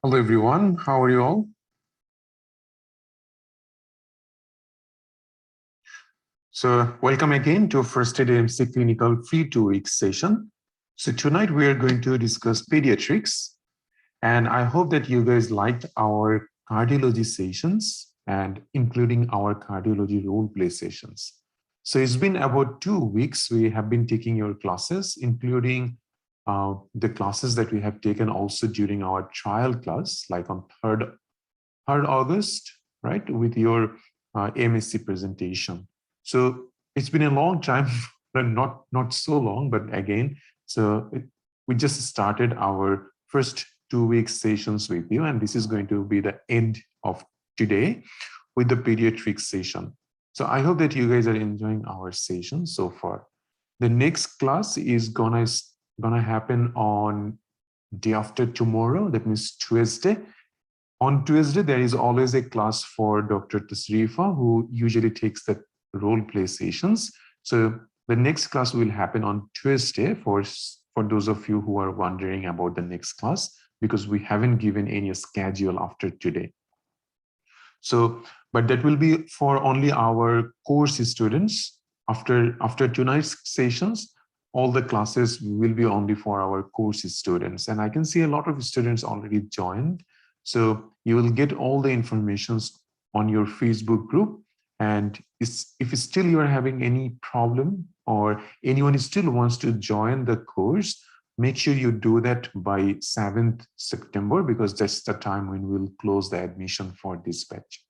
Hello everyone, how are you all? So welcome again to First Aid AMC Clinical Free 2-week session. So tonight we are going to discuss pediatrics, and I hope that you guys liked our cardiology sessions and including our cardiology role play sessions. So it's been about 2 weeks we have been taking your classes, including the classes that we have taken also during our trial class, like on 3rd August, right, with your MSc presentation. So it's been a long time, but not so long, but again, we just started our first 2-week sessions with you, and this is going to be the end of today with the pediatrics session. So I hope that you guys are enjoying our session so far. The next class is gonna happen on day after tomorrow, that means Tuesday. On Tuesday, there is always a class for Dr. Tasrifa, who usually takes the role play sessions. So the next class will happen on Tuesday for those of you who are wondering about the next class, because we haven't given any schedule after today. So, but that will be for only our course students. After tonight's sessions, all the classes will be only for our course students. And I can see a lot of students already joined. So you will get all the informations on your Facebook group. And if still you are having any problem or anyone still wants to join the course, make sure you do that by 7th September, because that's the time when we'll close the admission for this batch.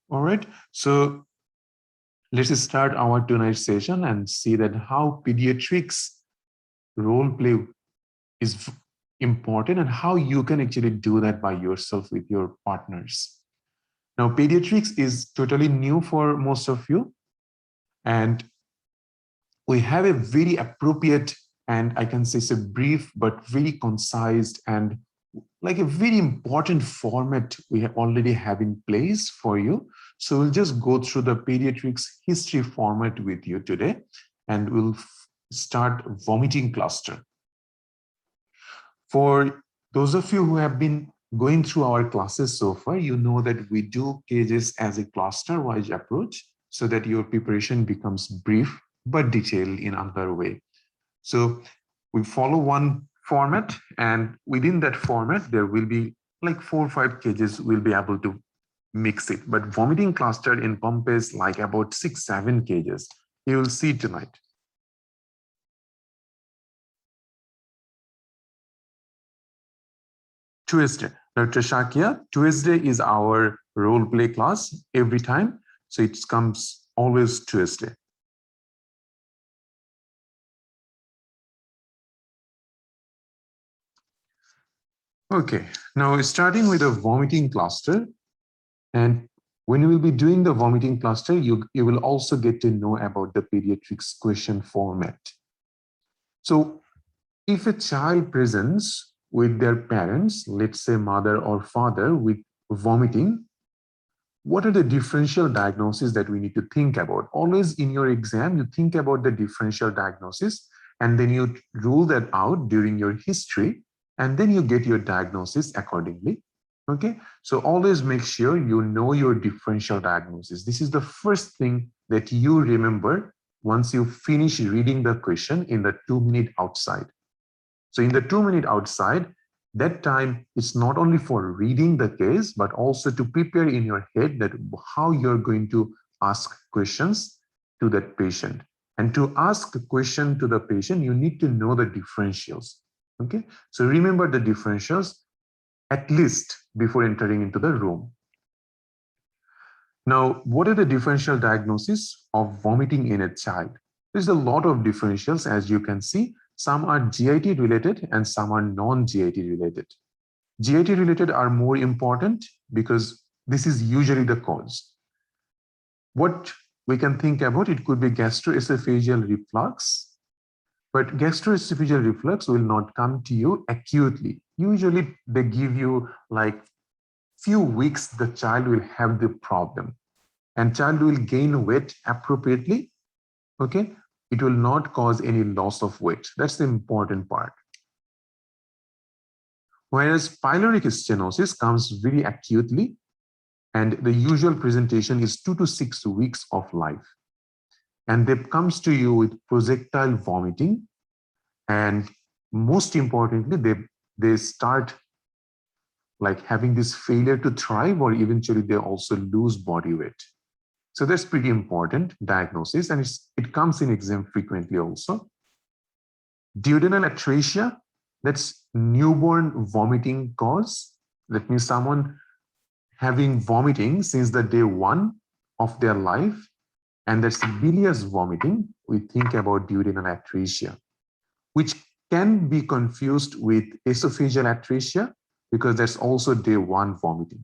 All right, so let's start our tonight's session and see that how pediatrics role play is important and how you can actually do that by yourself with your partners. Now, pediatrics is totally new for most of you, and we have a very appropriate, and I can say it's a brief but very concise and like a very important format we already have in place for you. So we'll just go through the pediatrics history format with you today, and we'll start vomiting cluster. For those of you who have been going through our classes so far, you know that we do cases as a cluster-wise approach so that your preparation becomes brief but detailed in another way. So we follow one format, and within that format, there will be like 4 or 5 cases we'll be able to mix it. But vomiting cluster encompasses like about 6-7 cases. You will see tonight. Tuesday. Dr. Shakia, Tuesday is our role play class every time. So it comes always Tuesday. Okay, now starting with a vomiting cluster, and when you will be doing the vomiting cluster, you will also get to know about the pediatrics question format. So if a child presents with their parents, let's say mother or father, with vomiting, what are the differential diagnoses that we need to think about? Always in your exam, you think about the differential diagnosis, and then you rule that out during your history, and then you get your diagnosis accordingly. Okay, so always make sure you know your differential diagnosis. This is the first thing that you remember once you finish reading the question in the 2-minute outside. So in the 2-minute outside, that time is not only for reading the case, but also to prepare in your head that how you're going to ask questions to that patient. And to ask a question to the patient, you need to know the differentials. Okay, so remember the differentials at least before entering into the room. Now, what are the differential diagnoses of vomiting in a child? There's a lot of differentials, as you can see. Some are GIT related and some are non-GIT related. GIT related are more important because this is usually the cause. What we can think about, it could be gastroesophageal reflux, but gastroesophageal reflux will not come to you acutely. Usually they give you like few weeks, the child will have the problem and child will gain weight appropriately. Okay, it will not cause any loss of weight. That's the important part. Whereas pyloric stenosis comes very acutely, and the usual presentation is 2 to 6 weeks of life. And they comes to you with projectile vomiting, and most importantly, they start like having this failure to thrive, or eventually they also lose body weight. So that's pretty important diagnosis, and it comes in exam frequently also. Duodenal atresia, that's newborn vomiting cause. That means someone having vomiting since the day one of their life, and that's bilious vomiting. We think about duodenal atresia, which can be confused with esophageal atresia, because that's also day one vomiting.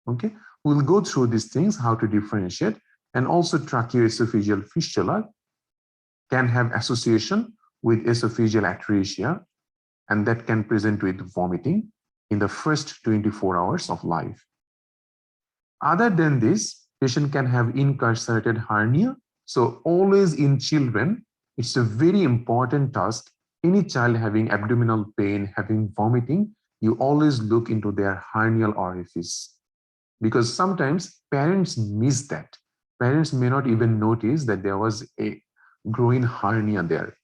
Okay, we'll go through these things, how to differentiate, and also tracheoesophageal fistula can have association with esophageal atresia, and that can present with vomiting in the first 24 hours of life. Other than this, patient can have incarcerated hernia. So always in children, it's a very important task. Any child having abdominal pain, having vomiting, you always look into their hernial orifice, because sometimes parents miss that. Parents may not even notice that there was a groin hernia there.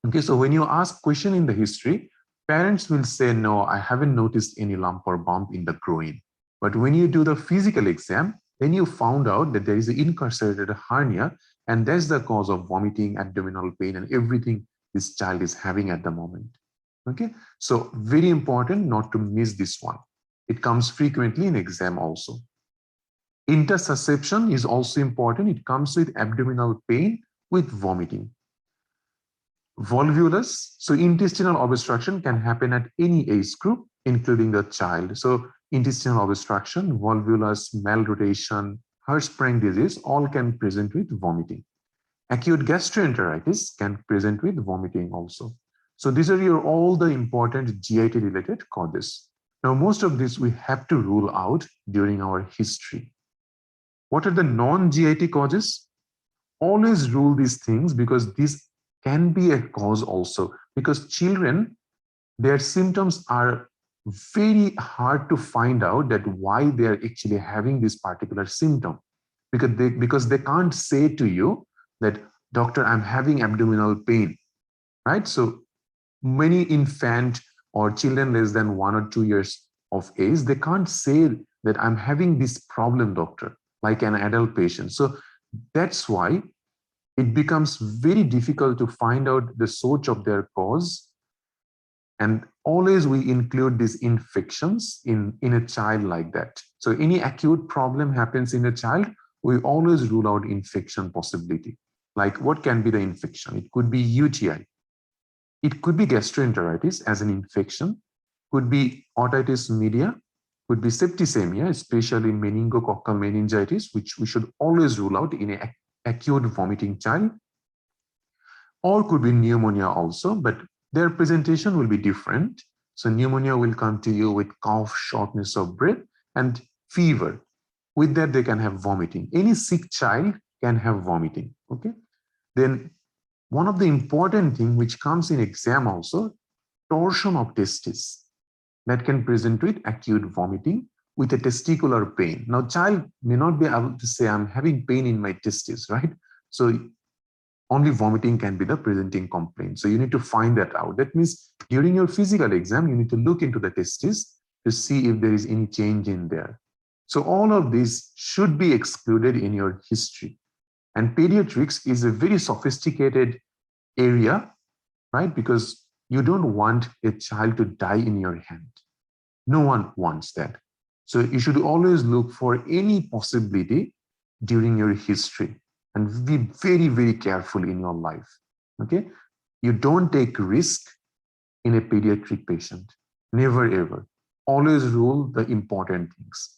Okay, so when you ask question in the history, parents will say, no, I haven't noticed any lump or bump in the groin. But when you do the physical exam, then you found out that there is an incarcerated hernia, and that's the cause of vomiting, abdominal pain, and everything this child is having at the moment. Okay, so very important not to miss this one. It comes frequently in exam also. Intersusception is also important. It comes with abdominal pain with vomiting. Volvulus, so intestinal obstruction can happen at any age group, including the child. So intestinal obstruction, volvulus, malrotation, Hirschsprung disease, all can present with vomiting. Acute gastroenteritis can present with vomiting also. So these are all the important GIT related causes. Now, most of this we have to rule out during our history. What are the non-GIT causes? Always rule these things, because these can be a cause also, because children, their symptoms are very hard to find out that why they are actually having this particular symptom, because they can't say to you that, doctor, I'm having abdominal pain, right? So many infant or children less than 1 or 2 years of age, they can't say that I'm having this problem, doctor, like an adult patient. So that's why it becomes very difficult to find out the source of their cause. And always we include these infections in a child like that. So any acute problem happens in a child, we always rule out infection possibility. Like what can be the infection? It could be UTI. It could be gastroenteritis as an infection, could be otitis media, could be septicemia, especially meningococcal meningitis, which we should always rule out in an acute vomiting child, or could be pneumonia also, but their presentation will be different. So pneumonia will come to you with cough, shortness of breath, and fever. With that, they can have vomiting. Any sick child can have vomiting, okay? Then one of the important things which comes in exam also, torsion of testis, that can present with acute vomiting with a testicular pain. Now, child may not be able to say, I'm having pain in my testis, right? So only vomiting can be the presenting complaint. So you need to find that out. That means during your physical exam, you need to look into the testis to see if there is any change in there. So all of this should be excluded in your history. And pediatrics is a very sophisticated area, right? Because you don't want a child to die in your hand. No one wants that. So you should always look for any possibility during your history and be very, very careful in your life, okay? You don't take risk in a pediatric patient, never ever. Always rule the important things.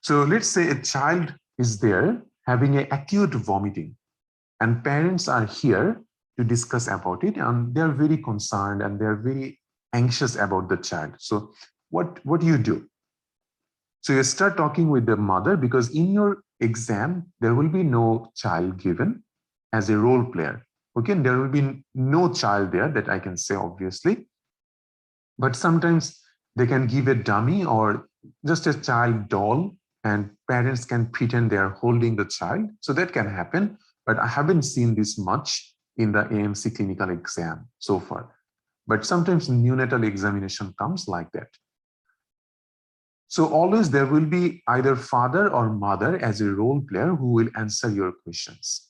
So let's say a child is there having an acute vomiting, and parents are here to discuss about it, and they're very concerned and they're very anxious about the child. So what do you do? So you start talking with the mother, because in your exam, there will be no child given as a role player. Okay, and there will be no child there that I can say, obviously. But sometimes they can give a dummy or just a child doll, and parents can pretend they are holding the child. So that can happen, but I haven't seen this much in the AMC clinical exam so far. But sometimes neonatal examination comes like that. So always there will be either father or mother as a role player who will answer your questions.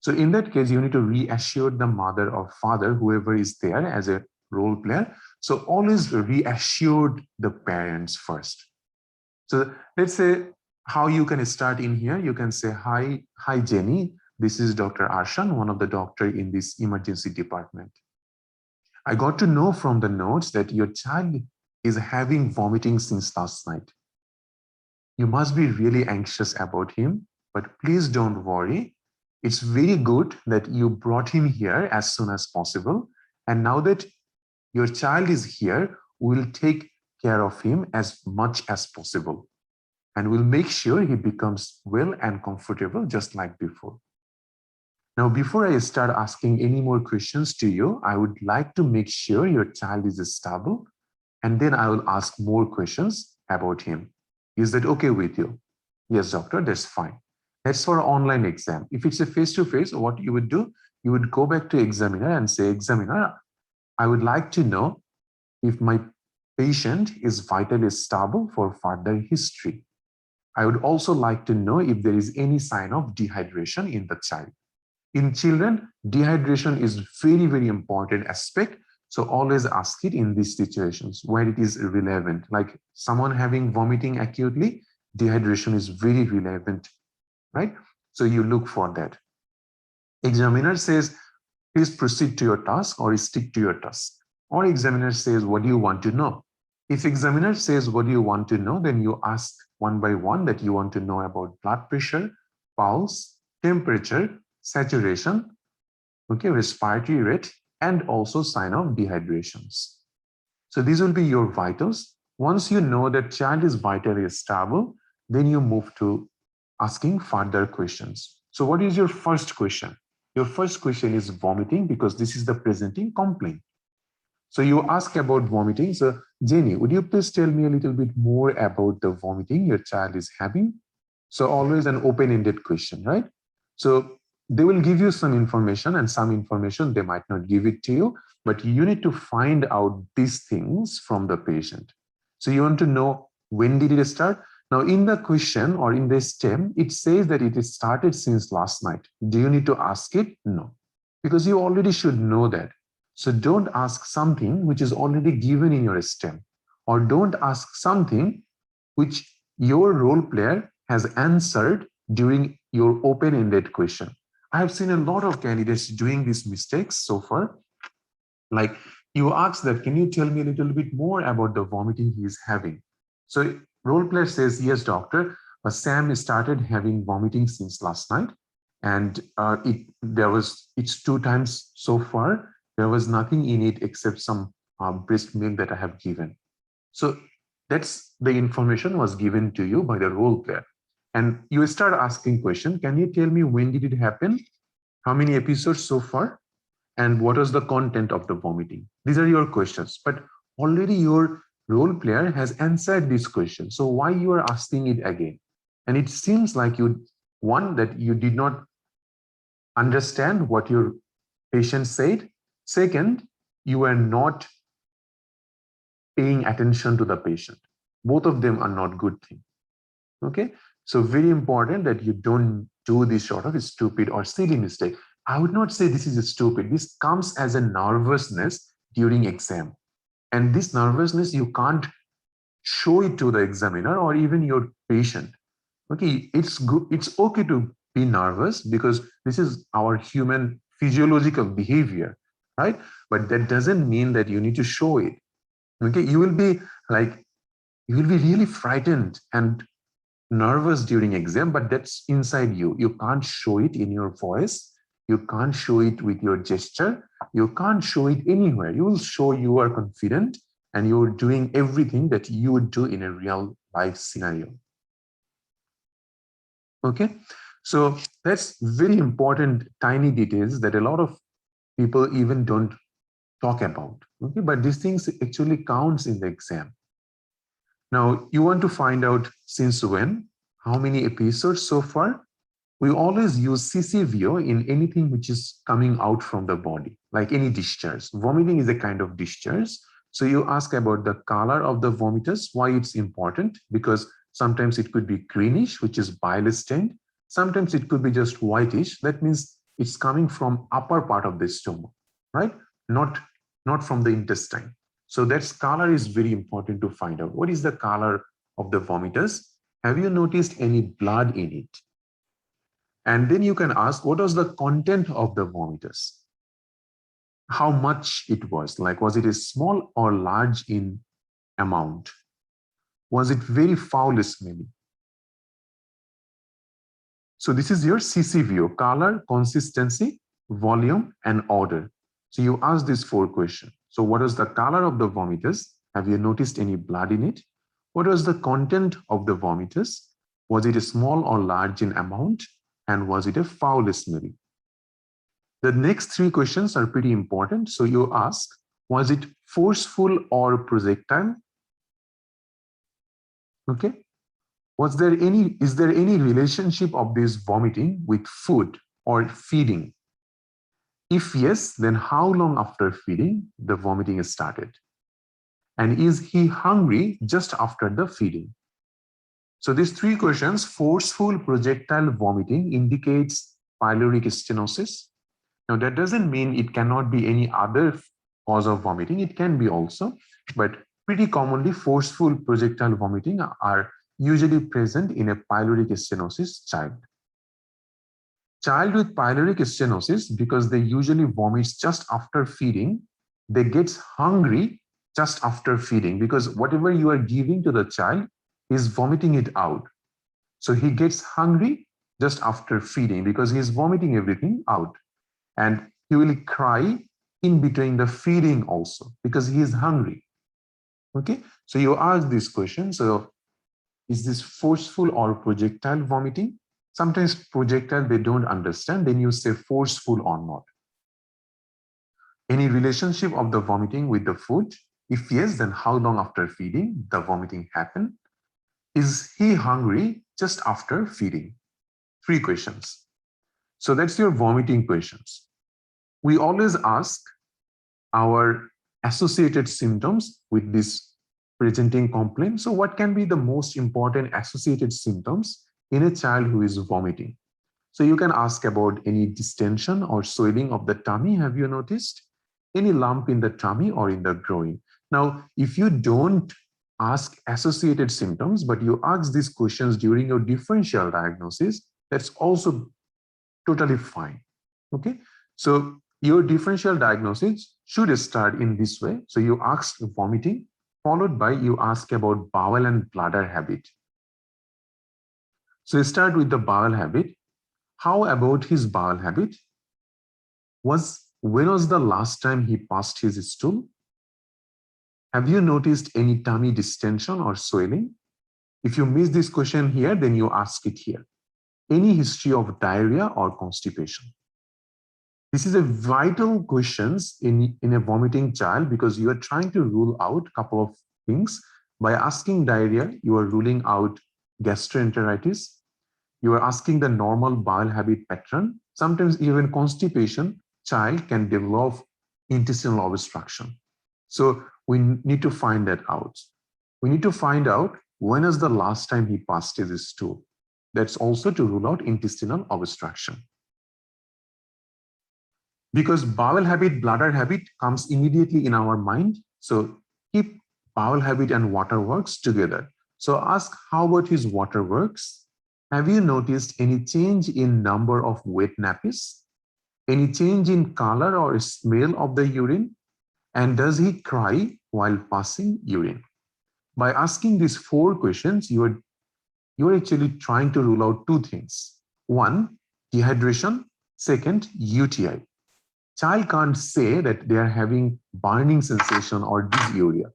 So in that case, you need to reassure the mother or father, whoever is there as a role player. So always reassure the parents first. So let's say how you can start in here. You can say, hi Jenny, this is Dr. Arshan, one of the doctor in this emergency department. I got to know from the notes that your child is having vomiting since last night. You must be really anxious about him, but please don't worry. It's very good that you brought him here as soon as possible. And now that your child is here, we'll take care of him as much as possible. And we'll make sure he becomes well and comfortable just like before. Now, before I start asking any more questions to you, I would like to make sure your child is stable, and then I will ask more questions about him. Is that okay with you? Yes, doctor, that's fine. That's for online exam. If it's a face-to-face, what you would do, you would go back to examiner and say, examiner, I would like to know if my patient is vitally stable for further history. I would also like to know if there is any sign of dehydration in the child. In children, dehydration is very, very important aspect. So always ask it in these situations where it is relevant. Like someone having vomiting acutely, dehydration is very relevant, right? So you look for that. Examiner says, please proceed to your task or stick to your task. Or examiner says, what do you want to know? If examiner says, what do you want to know? Then you ask one by one that you want to know about blood pressure, pulse, temperature, saturation, okay, respiratory rate, and also sign of dehydrations. So these will be your vitals. Once you know that child is vitally stable, then you move to asking further questions. So what is your first question? Your first question is vomiting because this is the presenting complaint. So you ask about vomiting. So Jenny, would you please tell me a little bit more about the vomiting your child is having? So always an open-ended question, right? So they will give you some information, and some information they might not give it to you, but you need to find out these things from the patient. So you want to know, when did it start? Now in the question or in the stem, it says that it is started since last night. Do you need to ask it? No, because you already should know that. So don't ask something which is already given in your stem, or don't ask something which your role player has answered during your open-ended question. I have seen a lot of candidates doing these mistakes so far. Like you ask that, can you tell me a little bit more about the vomiting he is having? So role player says, yes, doctor, Sam started having vomiting since last night. And it's 2 times so far. There was nothing in it except some breast milk that I have given. So that's the information was given to you by the role player. And you start asking question, can you tell me when did it happen? How many episodes so far? And what was the content of the vomiting? These are your questions, but already your role player has answered this question. So why you are asking it again? And it seems like one, that you did not understand what your patient said. Second, you are not paying attention to the patient. Both of them are not good things. Okay, so very important that you don't do this sort of stupid or silly mistake. I would not say this is a stupid. This comes as a nervousness during exam, and this nervousness you can't show it to the examiner or even your patient. Okay, it's good. It's okay to be nervous because this is our human physiological behavior, right? But that doesn't mean that you need to show it. Okay, you will be really frightened and nervous during exam, but that's inside you. You can't show it in your voice. You can't show it with your gesture. You can't show it anywhere. You will show you are confident and you're doing everything that you would do in a real life scenario. Okay, so that's very important tiny details that a lot of people even don't talk about. Okay, but these things actually counts in the exam. Now, you want to find out since when, how many episodes so far. We always use CCVO in anything which is coming out from the body, like any discharge. Vomiting is a kind of discharge. So you ask about the color of the vomitus, why it's important, because sometimes it could be greenish, which is bile stained. Sometimes it could be just whitish. That means it's coming from upper part of the stomach, right? Not from the intestine. So that color is very important to find out. What is the color of the vomitus? Have you noticed any blood in it? And then you can ask, what was the content of the vomitus? How much it was? Like, was it a small or large in amount? Was it very foul smelling? So this is your CCVO: color, consistency, volume, and odor. So you ask these 4 questions. So what was the color of the vomitus? Have you noticed any blood in it? What was the content of the vomitus? Was it a small or large in amount? And was it a foul smelling? The next 3 questions are pretty important. So you ask, was it forceful or projectile? Okay. Is there any relationship of this vomiting with food or feeding? If yes, then how long after feeding the vomiting started? And is he hungry just after the feeding? So these 3 questions: forceful projectile vomiting indicates pyloric stenosis. Now that doesn't mean it cannot be any other cause of vomiting. It can be also, but pretty commonly forceful projectile vomiting are usually present in a pyloric stenosis child. Child with pyloric stenosis, because they usually vomit just after feeding, they get hungry just after feeding, because whatever you are giving to the child is vomiting it out. So he gets hungry just after feeding because he's vomiting everything out. And he will cry in between the feeding also because he is hungry. Okay, so you ask this question. So is this forceful or projectile vomiting? Sometimes projectile they don't understand, then you say forceful or not. Any relationship of the vomiting with the food? If yes, then how long after feeding the vomiting happened? Is he hungry just after feeding? 3 questions. So that's your vomiting questions. We always ask our associated symptoms with this presenting complaint. So what can be the most important associated symptoms in a child who is vomiting? So you can ask about any distension or swelling of the tummy. Have you noticed any lump in the tummy or in the groin? Now, if you don't ask associated symptoms, but you ask these questions during your differential diagnosis, that's also totally fine. Okay, so your differential diagnosis should start in this way. So you ask vomiting, followed by you ask about bowel and bladder habit. So you start with the bowel habit. How about his bowel habit? When was the last time he passed his stool? Have you noticed any tummy distension or swelling? If you miss this question here, then you ask it here. Any history of diarrhea or constipation? This is a vital question in a vomiting child because you are trying to rule out a couple of things. By asking diarrhea, you are ruling out gastroenteritis. You are asking the normal bowel habit pattern. Sometimes even constipation, child can develop intestinal obstruction. So we need to find that out. We need to find out when is the last time he passed his stool. That's also to rule out intestinal obstruction. Because bowel habit, bladder habit comes immediately in our mind. So keep bowel habit and waterworks together. So ask how about his waterworks? Have you noticed any change in number of wet nappies? Any change in color or smell of the urine? And does he cry while passing urine? By asking these 4 questions, you are actually trying to rule out 2 things. 1, dehydration. 2nd, UTI. Child can't say that they are having burning sensation or dysuria.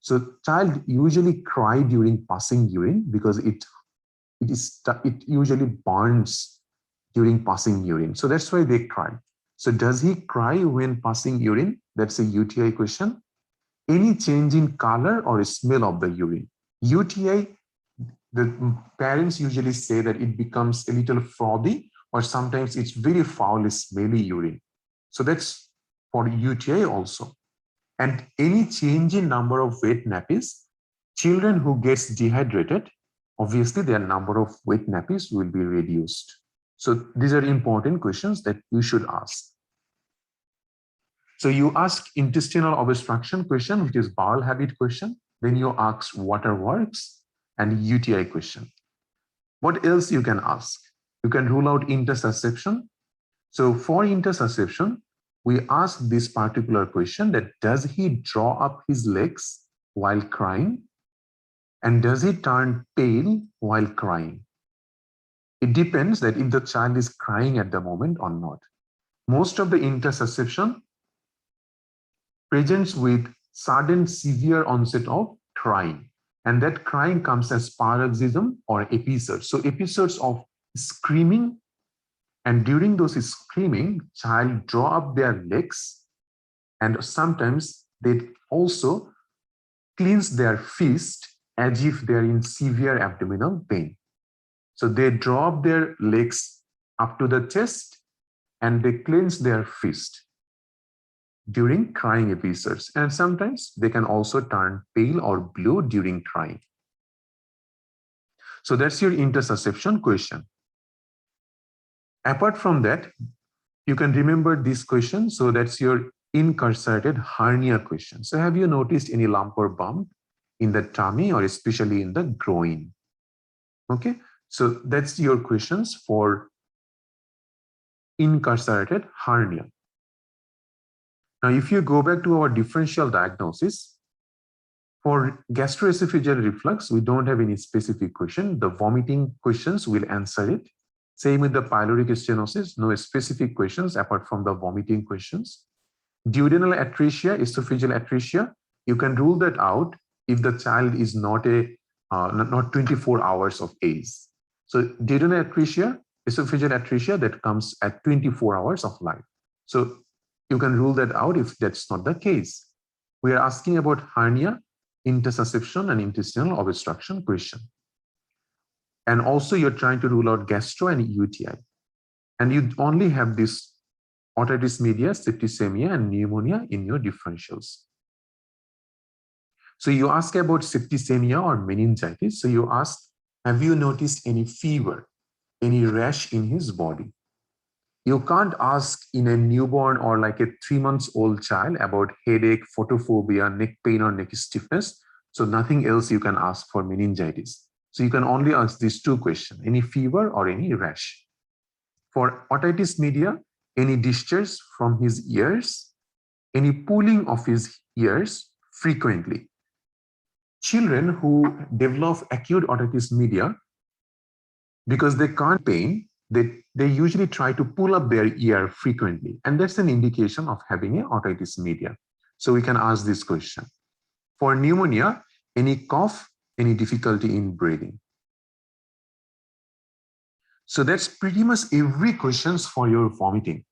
So child usually cry during passing urine because it usually burns during passing urine. So that's why they cry. So does he cry when passing urine? That's a UTI question. Any change in color or smell of the urine. UTI, the parents usually say that it becomes a little frothy, or sometimes it's very foul, smelly urine. So that's for UTI also. And any change in number of wet nappies. Children who gets dehydrated, obviously their number of wet nappies will be reduced. So these are important questions that you should ask. So you ask intestinal obstruction question, which is bowel habit question. Then you ask waterworks and UTI question. What else you can ask? You can rule out intersusception. So for intersusception, we ask this particular question that does he draw up his legs while crying? And does he turn pale while crying? It depends that if the child is crying at the moment or not. Most of the intersusception presents with sudden severe onset of crying. And that crying comes as paroxysm or episodes. So episodes of screaming, and during those screaming, child draw up their legs, and sometimes they also cleanse their fist as if they're in severe abdominal pain. So they draw up their legs up to the chest and they cleanse their fist during crying episodes. And sometimes they can also turn pale or blue during crying. So that's your intersusception question. Apart from that, you can remember this question. So that's your incarcerated hernia question. So have you noticed any lump or bump in the tummy or especially in the groin? Okay, so that's your questions for incarcerated hernia. Now, if you go back to our differential diagnosis, for gastroesophageal reflux, we don't have any specific question. The vomiting questions will answer it. Same with the pyloric stenosis, no specific questions apart from the vomiting questions. Duodenal atresia, esophageal atresia, you can rule that out if the child is not 24 hours of age. So duodenal atresia, esophageal atresia, that comes at 24 hours of life. So you can rule that out if that's not the case. We are asking about hernia, intersusception, and intestinal obstruction question. And also you're trying to rule out gastro and UTI. And you only have this otitis media, septicemia, and pneumonia in your differentials. So you ask about septicemia or meningitis. So you ask, have you noticed any fever, any rash in his body? You can't ask in a newborn or like a 3-month-old child about headache, photophobia, neck pain, or neck stiffness. So nothing else you can ask for meningitis. So you can only ask these two questions, any fever or any rash. For otitis media, any discharge from his ears, any pulling of his ears frequently. Children who develop acute otitis media, because they can't pain, they usually try to pull up their ear frequently. And that's an indication of having a otitis media. So we can ask this question. For pneumonia, any cough, any difficulty in breathing. So that's pretty much every questions for your vomiting.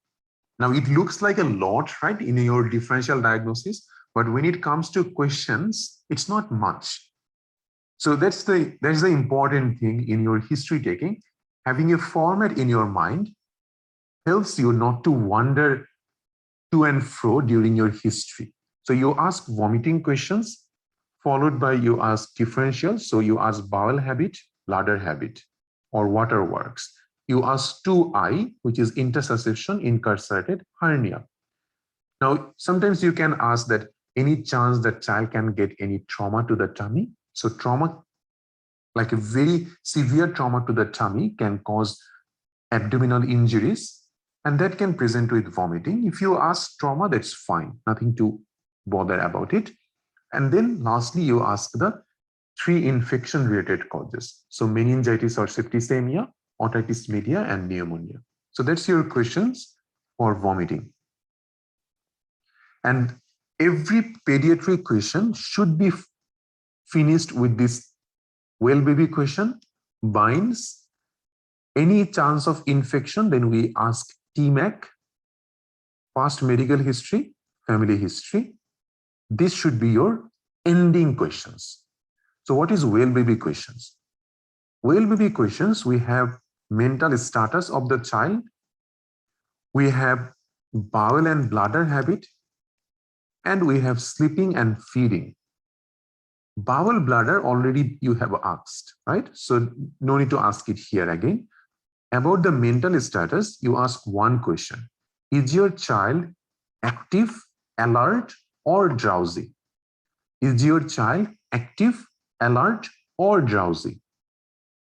Now it looks like a lot, right, in your differential diagnosis, but when it comes to questions, it's not much. So that's the important thing in your history taking. Having a format in your mind helps you not to wander to and fro during your history. So you ask vomiting questions, followed by you ask differential. So you ask bowel habit, bladder habit, or waterworks. You ask 2I, which is intersusception, incarcerated hernia. Now, sometimes you can ask that any chance that child can get any trauma to the tummy. So trauma, like a very severe trauma to the tummy, can cause abdominal injuries, and that can present with vomiting. If you ask trauma, that's fine, nothing to bother about it. And then lastly, you ask the 3 infection-related causes. So meningitis or septicemia, otitis media, and pneumonia. So that's your questions for vomiting. And every pediatric question should be finished with this well baby question, binds, any chance of infection, then we ask TMAC, past medical history, family history. This should be your ending questions. So what is well baby questions? Well baby questions, we have mental status of the child. We have bowel and bladder habit. And we have sleeping and feeding. Bowel bladder already you have asked, right? So no need to ask it here again. About the mental status, you ask one question. Is your child active, alert, or drowsy? Is your child active, alert, or drowsy?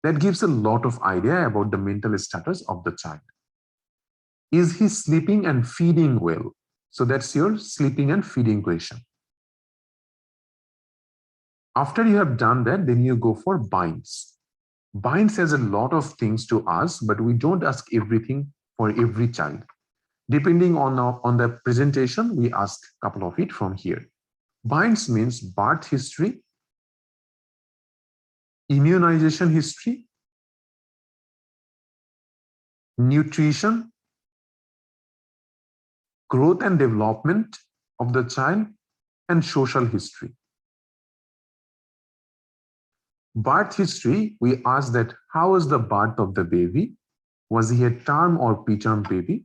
That gives a lot of idea about the mental status of the child. Is he sleeping and feeding well? So that's your sleeping and feeding question. After you have done that, then you go for binds. Binds has a lot of things to ask, but we don't ask everything for every child. Depending on the presentation, we ask a couple of it from here. Binds means birth history, immunization history, nutrition, growth and development of the child, and social history. Birth history, we ask that how was the birth of the baby? Was he a term or preterm baby?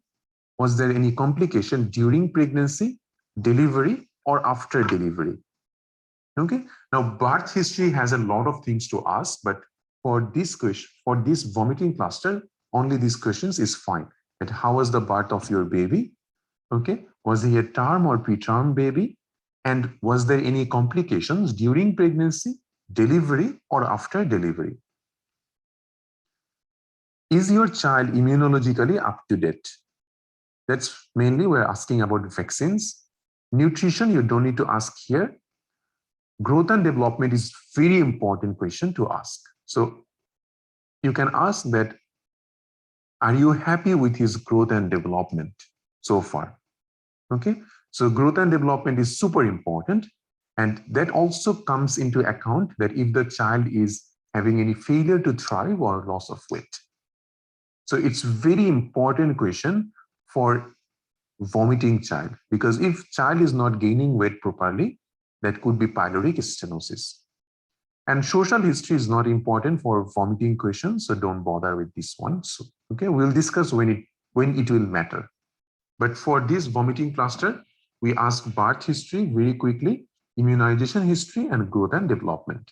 Was there any complication during pregnancy, delivery, or after delivery? Okay. Now, birth history has a lot of things to ask, but for this question, for this vomiting cluster, only these questions is fine. That how was the birth of your baby? Okay. Was he a term or preterm baby? And was there any complications during pregnancy, delivery, or after delivery? Is your child immunologically up to date? That's mainly we're asking about vaccines. Nutrition, you don't need to ask here. Growth and development is very important question to ask. So you can ask that, are you happy with his growth and development so far? Okay, so growth and development is super important. And that also comes into account that if the child is having any failure to thrive or loss of weight. So it's very important question for vomiting child, because if child is not gaining weight properly, that could be pyloric stenosis. And social history is not important for vomiting questions, so don't bother with this one. So, okay, we'll discuss when it will matter. But for this vomiting cluster, we ask birth history very quickly, immunization history, and growth and development.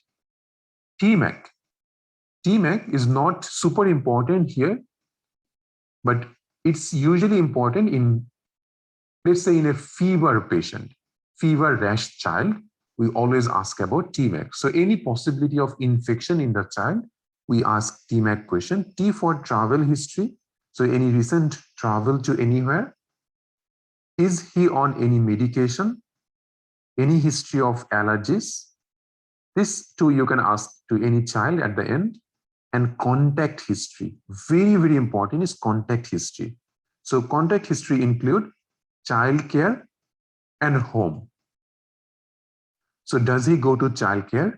TMAC. TMAC is not super important here, but it's usually important in, let's say, in a fever patient, fever rash child, we always ask about TMAC. So any possibility of infection in the child, we ask TMAC question. T for travel history. So any recent travel to anywhere. Is he on any medication? Any history of allergies? This too you can ask to any child at the end. And contact history. Very, very important is contact history. So contact history include childcare and home. So does he go to childcare?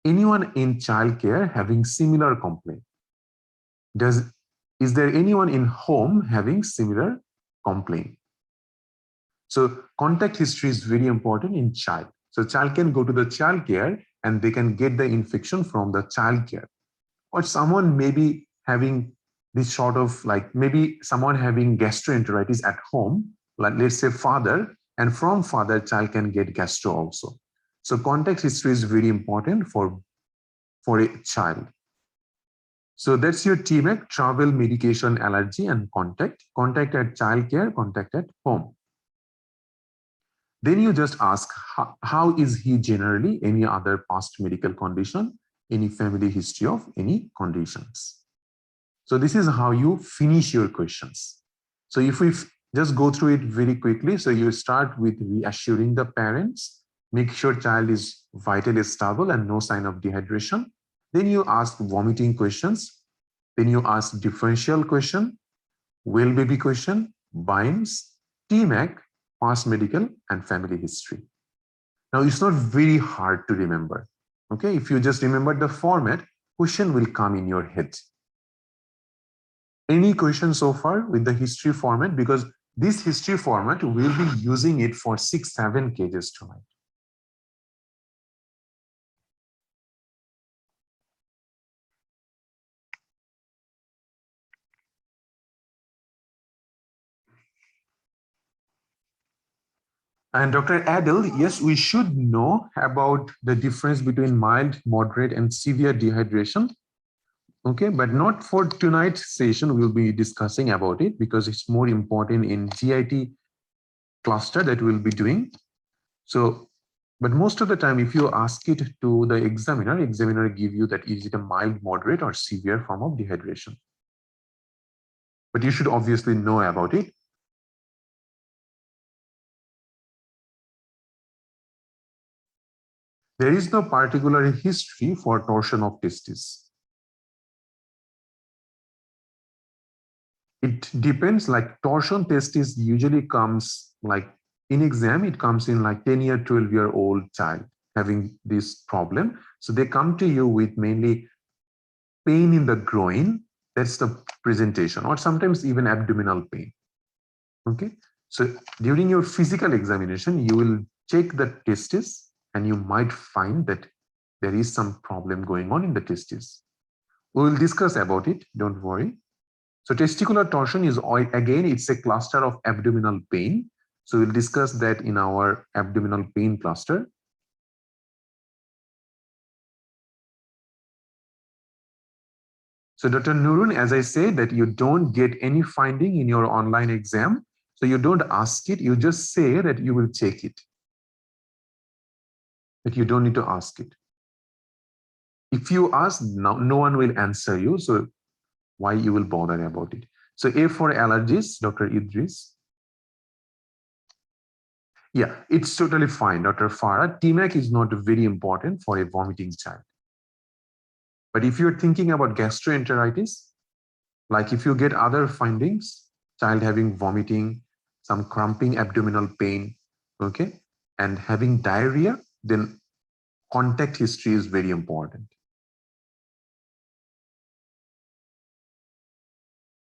Anyone in childcare having similar complaint? Is there anyone in home having similar complaint? So contact history is very important in child. So child can go to the childcare and they can get the infection from the childcare. Or someone may be having this sort of like, maybe someone having gastroenteritis at home, like let's say father, and from father child can get gastro also. So contact history is very important for a child. So that's your TMAC, travel, medication, allergy, and contact. Contact at childcare, contact at home. Then you just ask, how is he generally, any other past medical condition, any family history of any conditions. So this is how you finish your questions. So if we just go through it very quickly, so you start with reassuring the parents, make sure child is vitally stable and no sign of dehydration. Then you ask vomiting questions. Then you ask differential question, well baby question, binds, TMAC, past medical, and family history. Now it's not very hard to remember. Okay, if you just remember the format, question will come in your head. Any question so far with the history format? Because this history format, we'll be using it for 6-7 cases tonight. And Dr. Adel, yes, we should know about the difference between mild, moderate, and severe dehydration. Okay, but not for tonight's session. We'll be discussing about it because it's more important in GIT cluster that we'll be doing. So, but most of the time, if you ask it to the examiner give you that is it a mild, moderate, or severe form of dehydration. But you should obviously know about it. There is no particular history for torsion of testis. It depends, like torsion testis usually comes like in exam, it comes in like 10-year, 12-year-old child having this problem. So they come to you with mainly pain in the groin. That's the presentation, or sometimes even abdominal pain. Okay. So during your physical examination, you will check the testis and you might find that there is some problem going on in the testis. We will discuss about it, don't worry. So testicular torsion is, again, it's a cluster of abdominal pain. So we'll discuss that in our abdominal pain cluster. So Dr. Nurun, as I said, that you don't get any finding in your online exam. So you don't ask it, you just say that you will check it. That you don't need to ask it. If you ask, no one will answer you. So why you will bother about it? So A for allergies, Dr. Idris. Yeah, it's totally fine, Dr. Farah. TMAC is not very important for a vomiting child. But if you're thinking about gastroenteritis, like if you get other findings, child having vomiting, some cramping abdominal pain, okay, and having diarrhea, then contact history is very important.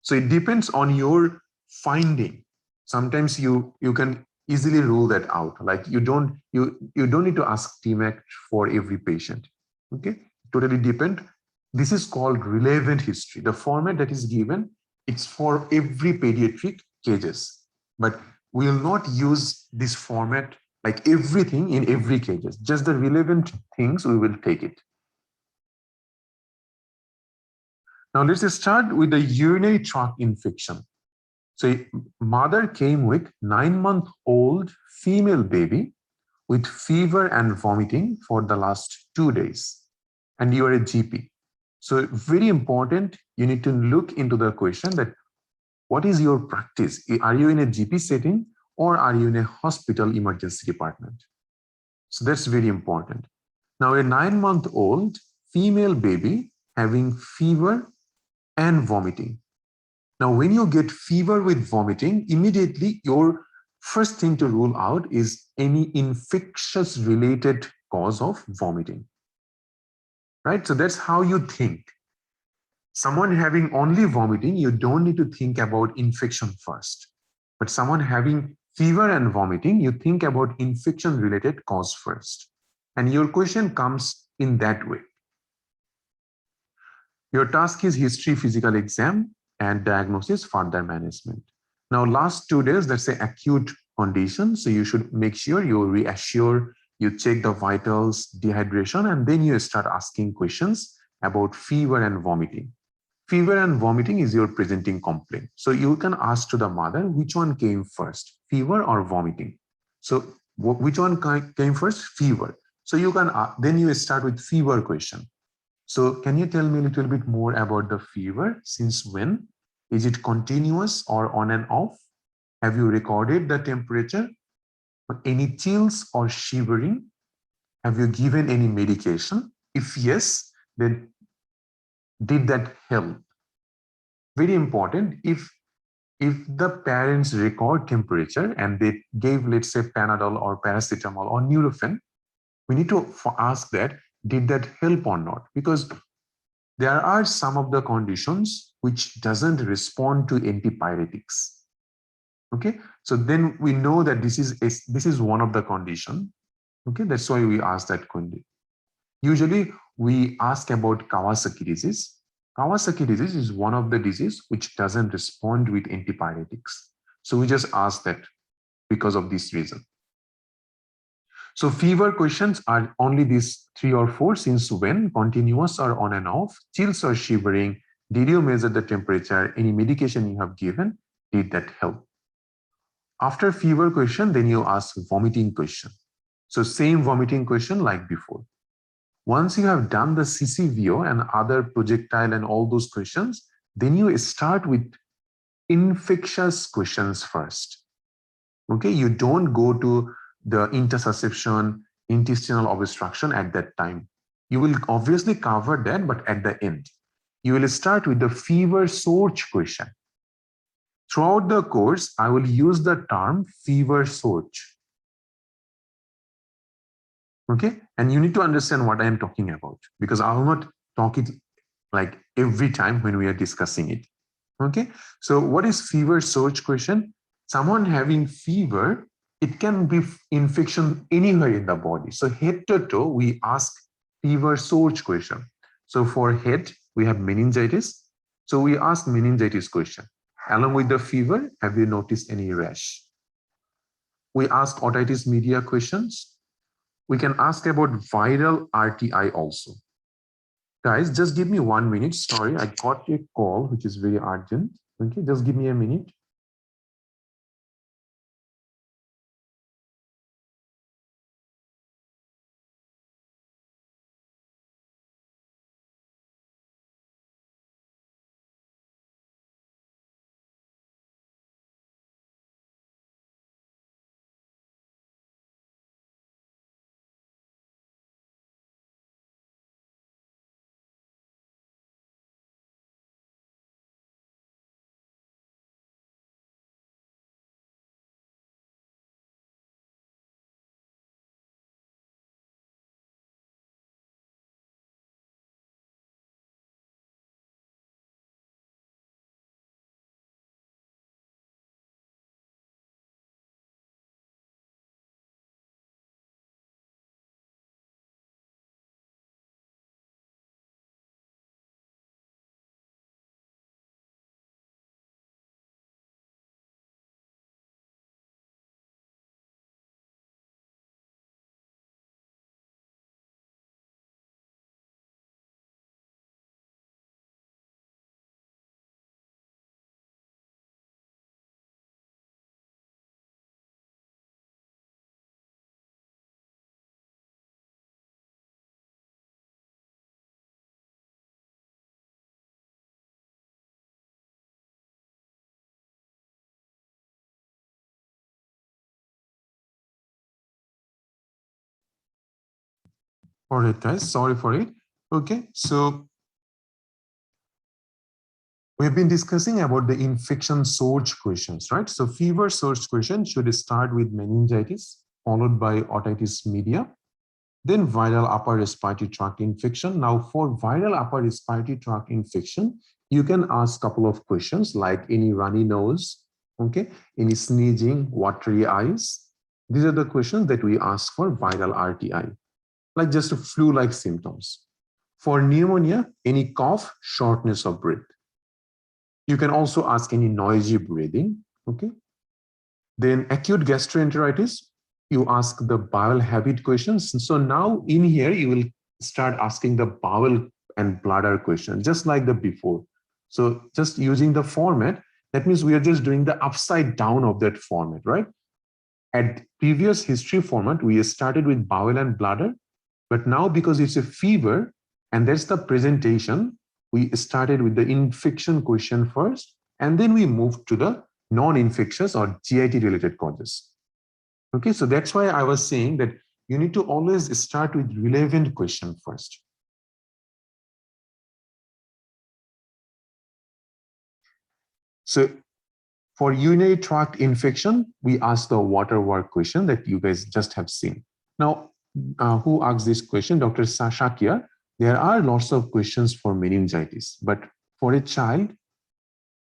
So it depends on your finding. Sometimes you can easily rule that out. Like you don't need to ask TMAC for every patient. Okay, totally depend. This is called relevant history. The format that is given, it's for every pediatric cases, but we will not use this format like everything in every cases. Just the relevant things we will take it. Now let's start with the urinary tract infection. So mother came with 9-month-old female baby with fever and vomiting for the last 2 days, and you are a GP. So very important, you need to look into the question that what is your practice? Are you in a GP setting or are you in a hospital emergency department? So that's very important. Now a 9-month-old female baby having fever and vomiting. Now, when you get fever with vomiting, immediately your first thing to rule out is any infectious related cause of vomiting, right? So that's how you think. Someone having only vomiting, you don't need to think about infection first. But someone having fever and vomiting, you think about infection related cause first. And your question comes in that way. Your task is history, physical exam, and diagnosis, further management. Now, last 2 days, that's an acute condition. So you should make sure you reassure, you check the vitals, dehydration, and then you start asking questions about fever and vomiting. Fever and vomiting is your presenting complaint. So you can ask to the mother, which one came first, fever or vomiting? So which one came first? Fever. So you can, then you start with fever question. So can you tell me a little bit more about the fever? Since when? Is it continuous or on and off? Have you recorded the temperature? Any chills or shivering? Have you given any medication? If yes, then did that help? Very important. If the parents record temperature and they gave, let's say, Panadol or paracetamol or Nurofen, we need to ask that, did that help or not? Because there are some of the conditions which doesn't respond to antipyretics. Okay, so then we know that this is one of the condition. Okay, that's why we ask that condition. Usually we ask about Kawasaki disease. Kawasaki disease is one of the disease which doesn't respond with antipyretics. So we just ask that because of this reason. So fever questions are only these 3 or 4, since when, continuous or on and off, chills or shivering, did you measure the temperature, any medication you have given, did that help? After fever question, then you ask vomiting question. So same vomiting question like before. Once you have done the CCVO and other projectile and all those questions, then you start with infectious questions first. Okay, you don't go to the intersusception, intestinal obstruction at that time. You will obviously cover that, but at the end. You will start with the fever source question. Throughout the course, I will use the term fever source. Okay, and you need to understand what I am talking about, because I will not talk it like every time when we are discussing it. Okay, so what is fever source question? Someone having fever, it can be infection anywhere in the body. So head to toe, we ask fever source question. So for head, we have meningitis. So we ask meningitis question. Along with the fever, have you noticed any rash? We ask otitis media questions. We can ask about viral RTI also. Guys, just give me 1 minute. Sorry, I got a call, which is very urgent. Okay, just give me a minute. All right, guys, sorry for it. Okay, so we've been discussing about the infection source questions, right? So fever source question should start with meningitis, followed by otitis media, then viral upper respiratory tract infection. Now for viral upper respiratory tract infection, you can ask a couple of questions like any runny nose, okay, any sneezing, watery eyes. These are the questions that we ask for viral RTI, like just a flu-like symptoms. For pneumonia, any cough, shortness of breath. You can also ask any noisy breathing, okay? Then acute gastroenteritis, you ask the bowel habit questions. So now in here, you will start asking the bowel and bladder question, just like the before. So just using the format, that means we are just doing the upside down of that format, right? At previous history format, we started with bowel and bladder, but now because it's a fever and that's the presentation, we started with the infection question first, and then we moved to the non-infectious or GIT related causes. Okay, so that's why I was saying that you need to always start with relevant question first. So for urinary tract infection, we ask the water work question that you guys just have seen. Now, who asked this question? Dr. Shakia. There are lots of questions for meningitis, but for a child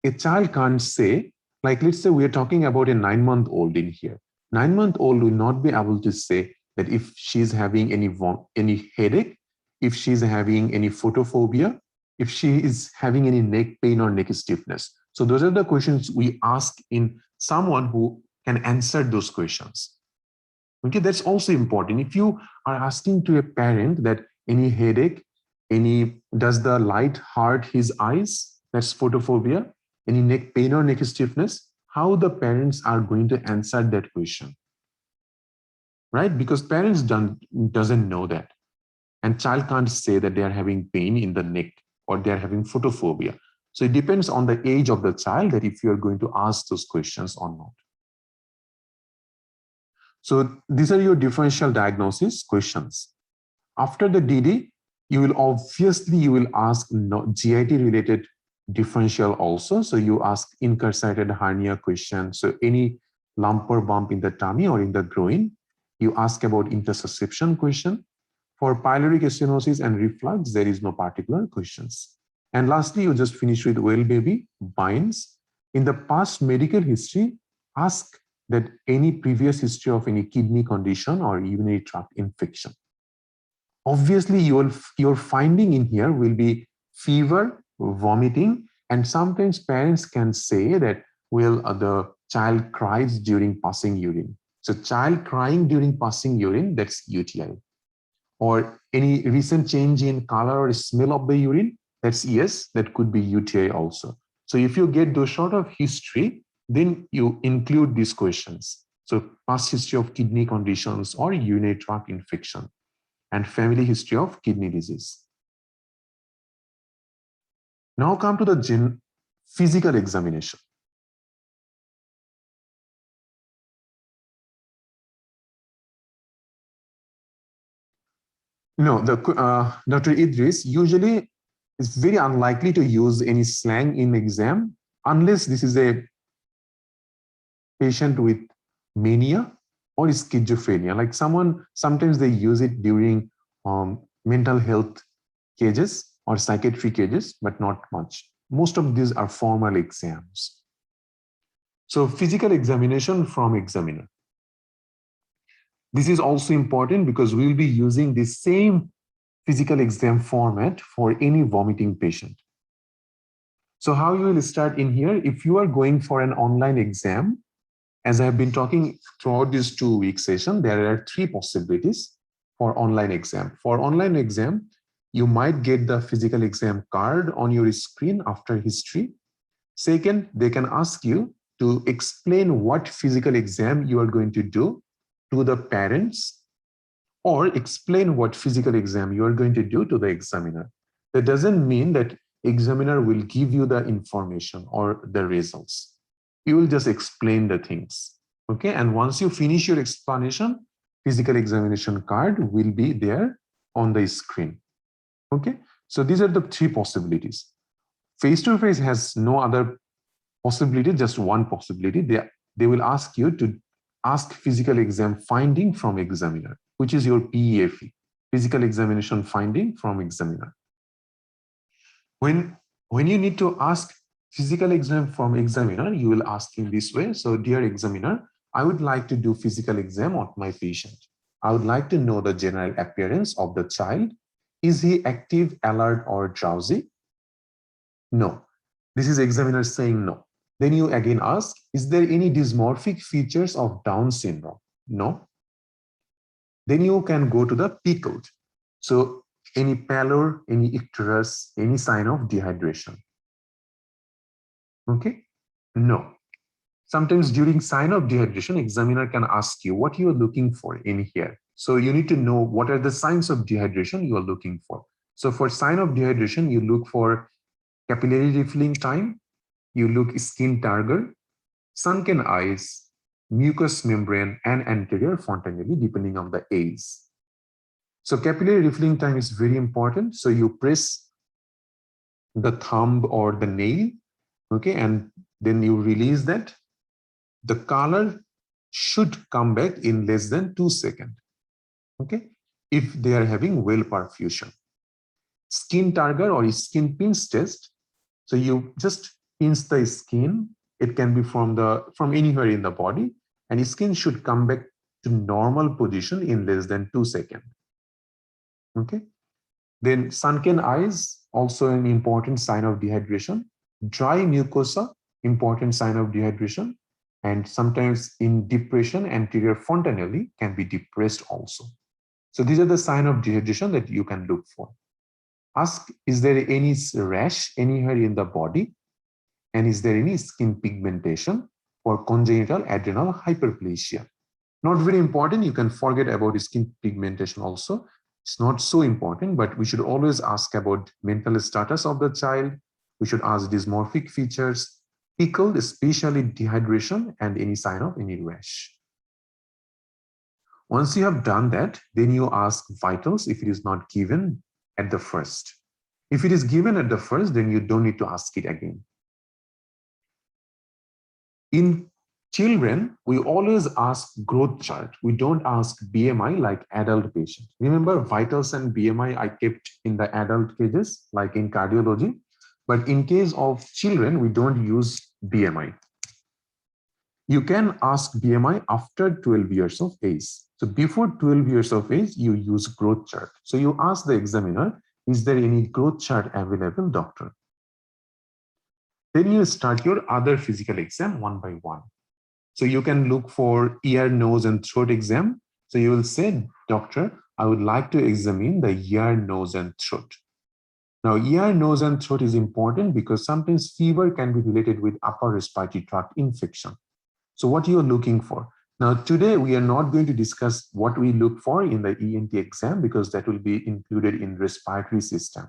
can't say Like let's say we are talking about a 9-month-old in here. 9-month-old will not be able to say that if she's having any headache, if she's having any photophobia, if she is having any neck pain or neck stiffness. So those are the questions we ask in someone who can answer those questions. Okay, that's also important. If you are asking to a parent that any headache, does the light hurt his eyes, that's photophobia, any neck pain or neck stiffness, how the parents are going to answer that question, right? Because parents doesn't know that, and child can't say that they are having pain in the neck or they are having photophobia. So it depends on the age of the child that if you are going to ask those questions or not. So these are your differential diagnosis questions. After the DD, you will ask GIT related differential also. So you ask incarcerated hernia question. So any lump or bump in the tummy or in the groin. You ask about intussusception question. For pyloric stenosis and reflux, there is no particular questions. And lastly, you just finish with well baby, binds. In the past medical history, ask that any previous history of any kidney condition or urinary tract infection. Obviously, your finding in here will be fever, vomiting, and sometimes parents can say that, well, the child cries during passing urine. So child crying during passing urine, that's UTI. Or any recent change in color or smell of the urine, that's yes, that could be UTI also. So if you get those sort of history, then you include these questions. So past history of kidney conditions or urinary tract infection, and family history of kidney disease. Now come to the physical examination. No, Dr. Idris usually is very unlikely to use any slang in exam unless this is a patient with mania or schizophrenia. Like sometimes they use it during mental health cases or psychiatry cases, but not much. Most of these are formal exams. So physical examination from examiner. This is also important because we'll be using the same physical exam format for any vomiting patient. So how you will start in here, if you are going for an online exam, as I have been talking throughout this 2-week session, there are 3 possibilities for online exam. For online exam, you might get the physical exam card on your screen after history. Second, they can ask you to explain what physical exam you are going to do to the parents, or explain what physical exam you are going to do to the examiner. That doesn't mean that examiner will give you the information or the results. You will just explain the things, okay? And once you finish your explanation, physical examination card will be there on the screen, okay? So these are the 3 possibilities. Face-to-face has no other possibility, just one possibility. They will ask you to ask physical exam finding from examiner, which is your PEFE, physical examination finding from examiner. When you need to ask physical exam from examiner, you will ask in this way. So dear examiner, I would like to do physical exam of my patient. I would like to know the general appearance of the child. Is he active, alert, or drowsy? No. This is examiner saying no. Then you again ask, is there any dysmorphic features of Down syndrome? No. Then you can go to the P code. So any pallor, any icterus, any sign of dehydration? Okay? No. Sometimes during sign of dehydration, examiner can ask you what you are looking for in here. So you need to know what are the signs of dehydration you are looking for. So for sign of dehydration, you look for capillary refilling time, you look skin turgor, sunken eyes, mucous membrane, and anterior fontanelle, depending on the age. So capillary refilling time is very important. So you press the thumb or the nail, okay, and then you release that. The color should come back in less than 2 seconds, okay, if they are having well perfusion. Skin turgor or skin pinch test. So you just pinch the skin It can be from anywhere in the body, and skin should come back to normal position in less than 2 seconds. Okay. Then sunken eyes, also an important sign of dehydration. Dry mucosa, important sign of dehydration. And sometimes in depression, anterior fontanelle can be depressed also. So these are the signs of dehydration that you can look for. Ask, is there any rash anywhere in the body? And is there any skin pigmentation or congenital adrenal hyperplasia? Not very important. You can forget about skin pigmentation also. It's not so important, but we should always ask about mental status of the child. We should ask dysmorphic features, pickled, especially dehydration, and any sign of any rash. Once you have done that, then you ask vitals if it is not given at the first. If it is given at the first, then you don't need to ask it again. In children, we always ask growth chart. We don't ask BMI like adult patients. Remember, vitals and BMI I kept in the adult cases, like in cardiology. But in case of children, we don't use BMI. You can ask BMI after 12 years of age. So before 12 years of age, you use growth chart. So you ask the examiner, is there any growth chart available, doctor? Then you start your other physical exam one by one. So you can look for ear, nose, and throat exam. So you will say, doctor, I would like to examine the ear, nose, and throat. Now, ear, nose, and throat is important because sometimes fever can be related with upper respiratory tract infection. So what you're looking for. Now, today we are not going to discuss what we look for in the ENT exam because that will be included in respiratory system.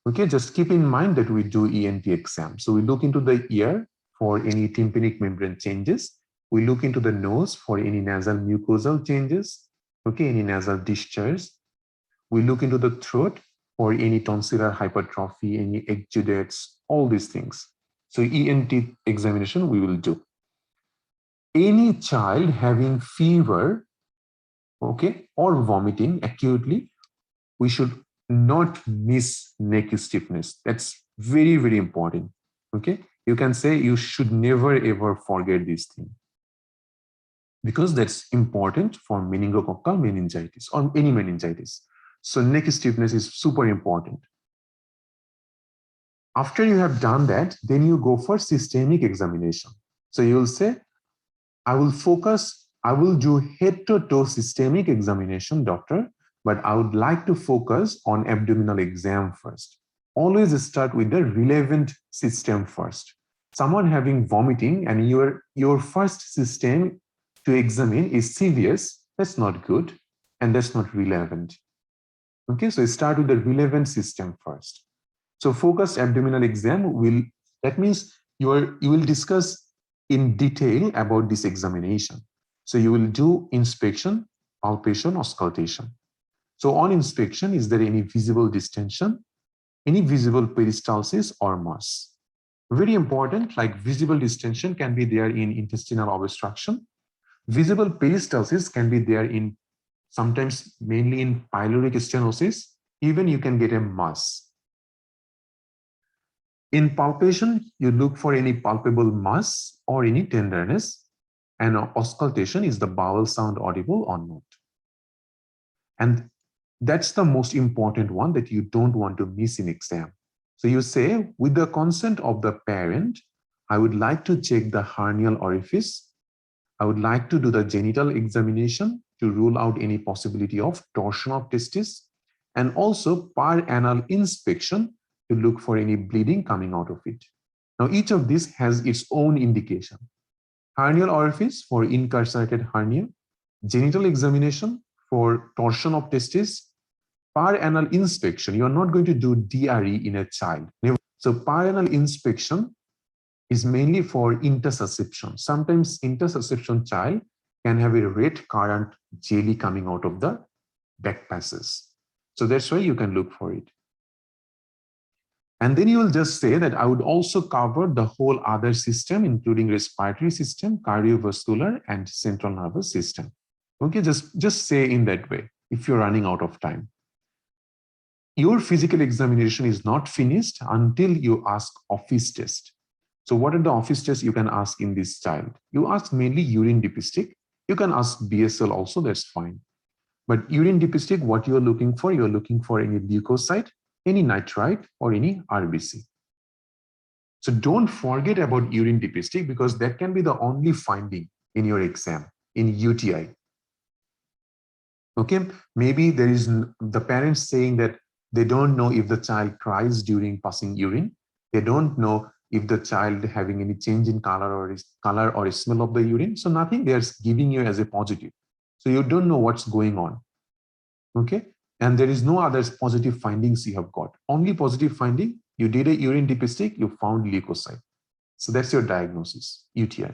Okay, just keep in mind that we do ENT exam. So we look into the ear for any tympanic membrane changes. We look into the nose for any nasal mucosal changes. Okay, any nasal discharge. We look into the throat for any tonsillar hypertrophy, any exudates, all these things. So ENT examination we will do. Any child having fever, okay, or vomiting acutely, we should not miss neck stiffness. That's very, very important. Okay, you can say you should never ever forget this thing because that's important for meningococcal meningitis or any meningitis. So neck stiffness is super important. After you have done that, then you go for systemic examination. So you will say, I will do head-to-toe systemic examination, doctor, but I would like to focus on abdominal exam first. Always start with the relevant system first. Someone having vomiting and your first system to examine is CVS, that's not good, and that's not relevant. Okay, so start with the relevant system first. So focused abdominal exam that means you will discuss in detail about this examination. So you will do inspection, palpation, auscultation. So on inspection, is there any visible distension, any visible peristalsis or mass? Very important, like visible distension can be there in intestinal obstruction. Visible peristalsis can be there in sometimes mainly in pyloric stenosis. Even you can get a mass. In palpation, you look for any palpable mass or any tenderness, and auscultation is the bowel sound audible or not. And that's the most important one that you don't want to miss in exam. So you say, with the consent of the parent, I would like to check the hernial orifice. I would like to do the genital examination to rule out any possibility of torsion of testis, and also per-anal inspection to look for any bleeding coming out of it. Now, each of these has its own indication. Hernial orifice for incarcerated hernia, genital examination for torsion of testis, per-anal inspection. You are not going to do DRE in a child. Never. So per-anal inspection is mainly for intussusception. Sometimes intussusception child can have a red currant jelly coming out of the back passes. So that's why you can look for it. And then you will just say that I would also cover the whole other system, including respiratory system, cardiovascular, and central nervous system. Okay, just say in that way if you're running out of time. Your physical examination is not finished until you ask office test. So what are the office tests you can ask in this child? You ask mainly urine dipstick. You can ask BSL also, that's fine. But urine dipstick, what you're looking for any leukocyte, any nitrite, or any RBC. So don't forget about urine dipstick because that can be the only finding in your exam in UTI. Okay, maybe there is the parents saying that they don't know if the child cries during passing urine. They don't know if the child having any change in color or smell of the urine. So nothing they are giving you as a positive. So you don't know what's going on. Okay, and there is no other positive findings you have got. Only positive finding, you did a urine dipstick, you found leukocyte. So that's your diagnosis, UTI.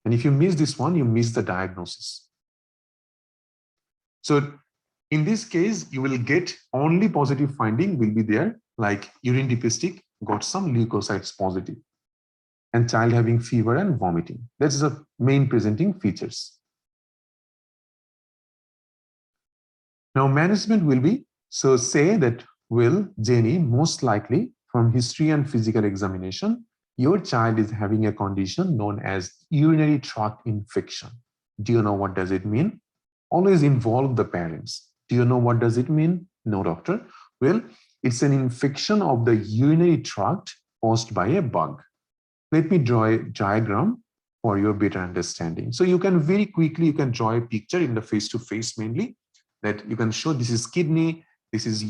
And if you miss this one, you miss the diagnosis. So in this case, you will get only positive finding will be there, like urine dipstick got some leukocytes positive, and child having fever and vomiting. That's the main presenting features. Now management will be, so say that, well, Jenny, most likely from history and physical examination, your child is having a condition known as urinary tract infection. Do you know what does it mean? Always involve the parents. Do you know what does it mean? No, doctor. Well, it's an infection of the urinary tract caused by a bug. Let me draw a diagram for your better understanding. So you can very quickly, you can draw a picture in the face-to-face mainly, that you can show this is kidney, this is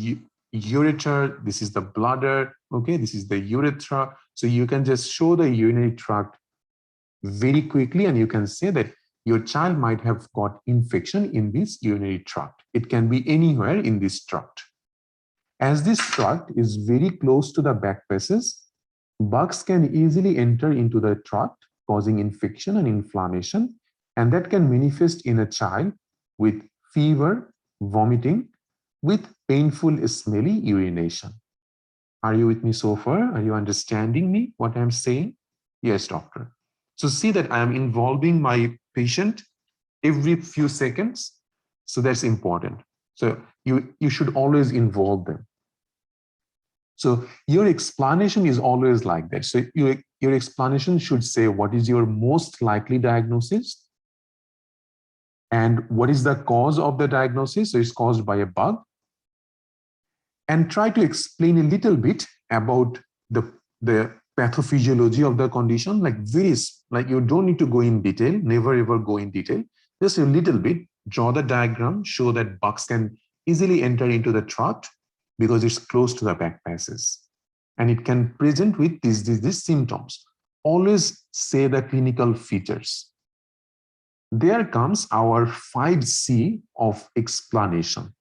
ureter, this is the bladder, okay, this is the urethra. So you can just show the urinary tract very quickly and you can say that your child might have got infection in this urinary tract. It can be anywhere in this tract. As this tract is very close to the back passes, bugs can easily enter into the tract, causing infection and inflammation, and that can manifest in a child with fever, vomiting, with painful, smelly urination. Are you with me so far? Are you understanding me, what I'm saying? Yes, doctor. So see that I am involving my patient every few seconds. So that's important. So you should always involve them. So your explanation is always like that. So your explanation should say what is your most likely diagnosis and what is the cause of the diagnosis. So it's caused by a bug. And try to explain a little bit about the pathophysiology of the condition, like you don't need to go in detail, never ever go in detail, just a little bit, draw the diagram, show that bugs can easily enter into the tract because it's close to the back passes. And it can present with these symptoms. Always say the clinical features. There comes our 5C of explanation.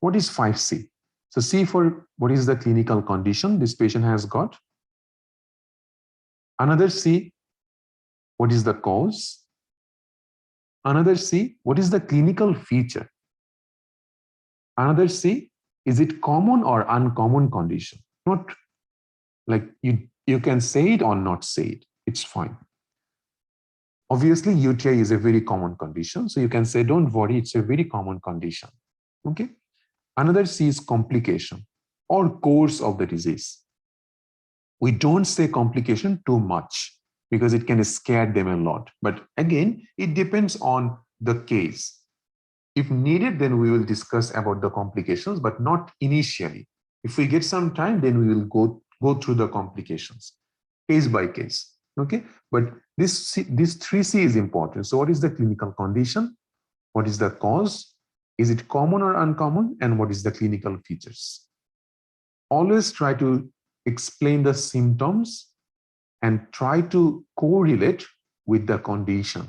What is 5C? So C for what is the clinical condition this patient has got. Another C, what is the cause? Another C, what is the clinical feature? Another C, is it common or uncommon condition? Not like you can say it or not say it, it's fine. Obviously, UTI is a very common condition. So you can say, don't worry, it's a very common condition. Okay. Another C is complication or course of the disease. We don't say complication too much because it can scare them a lot. But again, it depends on the case. If needed, then we will discuss about the complications, but not initially. If we get some time, then we will go through the complications case by case. Okay, but this 3C is important. So what is the clinical condition? What is the cause? Is it common or uncommon? And what is the clinical features? Always try to explain the symptoms and try to correlate with the condition.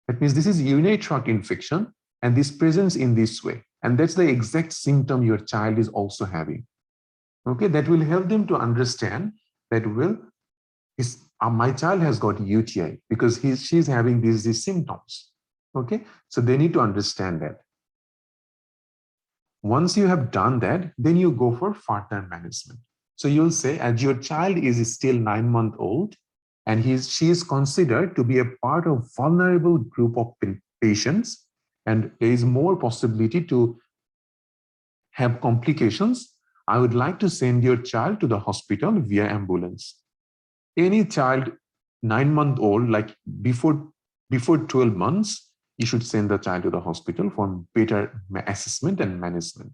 That means this is urinary tract infection and this presents in this way. And that's the exact symptom your child is also having. Okay, that will help them to understand that, well, my child has got UTI because she's having these symptoms. Okay, so they need to understand that. Once you have done that, then you go for further management. So you'll say, as your child is still 9-month-old and she is considered to be a part of vulnerable group of patients, and there is more possibility to have complications, I would like to send your child to the hospital via ambulance. Any child 9-month-old, like before 12 months, you should send the child to the hospital for better assessment and management.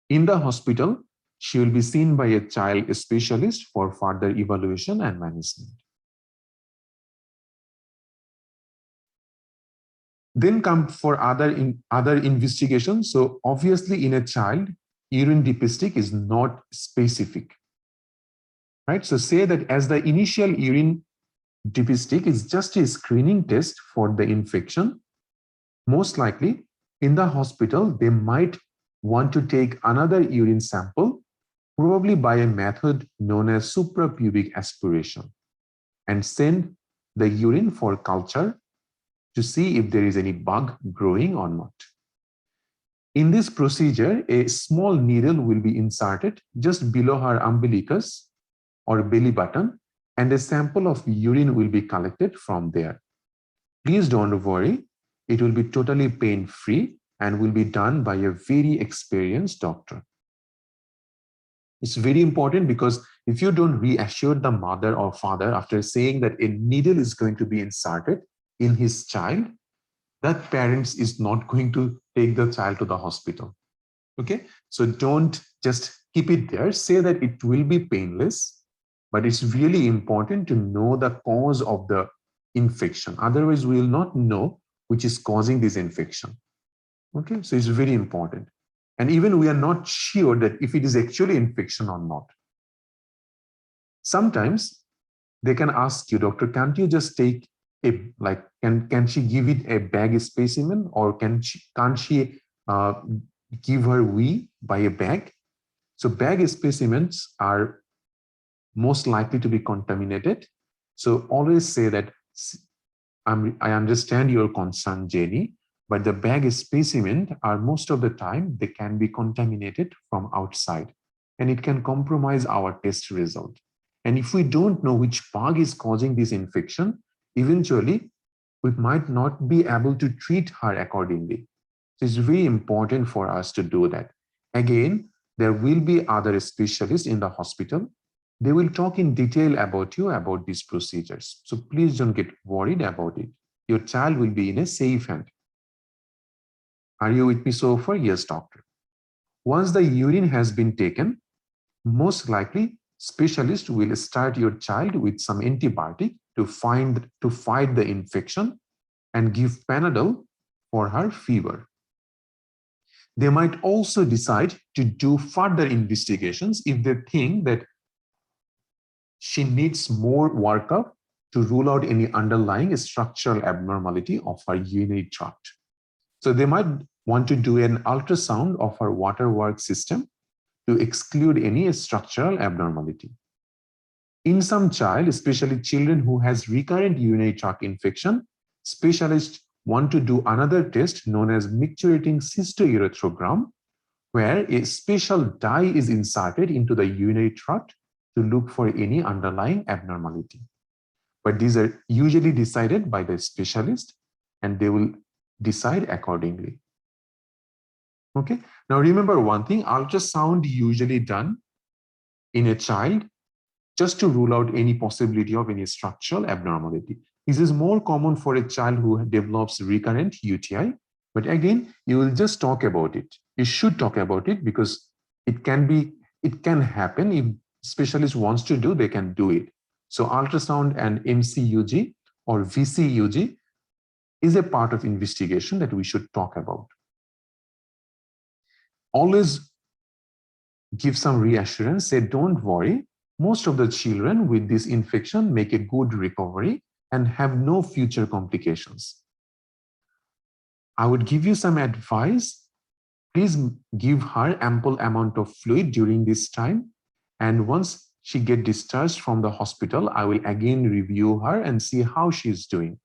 In the hospital, she will be seen by a child specialist for further evaluation and management. Then come for other investigations. So obviously in a child, urine dipstick is not specific, right? So say that as the initial urine dipstick is just a screening test for the infection, most likely in the hospital, they might want to take another urine sample, probably by a method known as suprapubic aspiration, and send the urine for culture to see if there is any bug growing or not. In this procedure, a small needle will be inserted just below her umbilicus or belly button, and a sample of urine will be collected from there. Please don't worry, it will be totally pain-free and will be done by a very experienced doctor. It's very important because if you don't reassure the mother or father after saying that a needle is going to be inserted in his child, that parents is not going to take the child to the hospital. Okay, so don't just keep it there. Say that it will be painless, but it's really important to know the cause of the infection. Otherwise, we will not know which is causing this infection. Okay, so it's very important. And even we are not sure that if it is actually infection or not. Sometimes they can ask you, doctor, can't you just take a, like, can she give it a bag specimen, or can't she give her wee by a bag? So bag specimens are most likely to be contaminated. So always say that I understand your concern, Jenny, but the bag specimen are most of the time they can be contaminated from outside, and it can compromise our test result. And if we don't know which bug is causing this infection, eventually we might not be able to treat her accordingly. So it's very important for us to do that. Again, there will be other specialists in the hospital. They will talk in detail about you about these procedures. So please don't get worried about it. Your child will be in a safe hand. Are you with me so far? Yes, doctor. Once the urine has been taken, most likely specialist will start your child with some antibiotic to fight the infection and give Panadol for her fever. They might also decide to do further investigations if they think that she needs more workup to rule out any underlying structural abnormality of her urinary tract. So they might want to do an ultrasound of her waterworks system to exclude any structural abnormality. In some child, especially children who has recurrent urinary tract infection, specialists want to do another test known as micturating cystourethrogram, where a special dye is inserted into the urinary tract to look for any underlying abnormality. But these are usually decided by the specialist, and they will decide accordingly. Okay, now remember one thing, ultrasound usually done in a child just to rule out any possibility of any structural abnormality. This is more common for a child who develops recurrent UTI, but again, you will just talk about it. You should talk about it because it can happen. If specialist wants to do, they can do it. So ultrasound and MCUG or VCUG is a part of investigation that we should talk about. Always give some reassurance, say, don't worry. Most of the children with this infection make a good recovery and have no future complications. I would give you some advice. Please give her ample amount of fluid during this time. And once she gets discharged from the hospital, I will again review her and see how she's doing.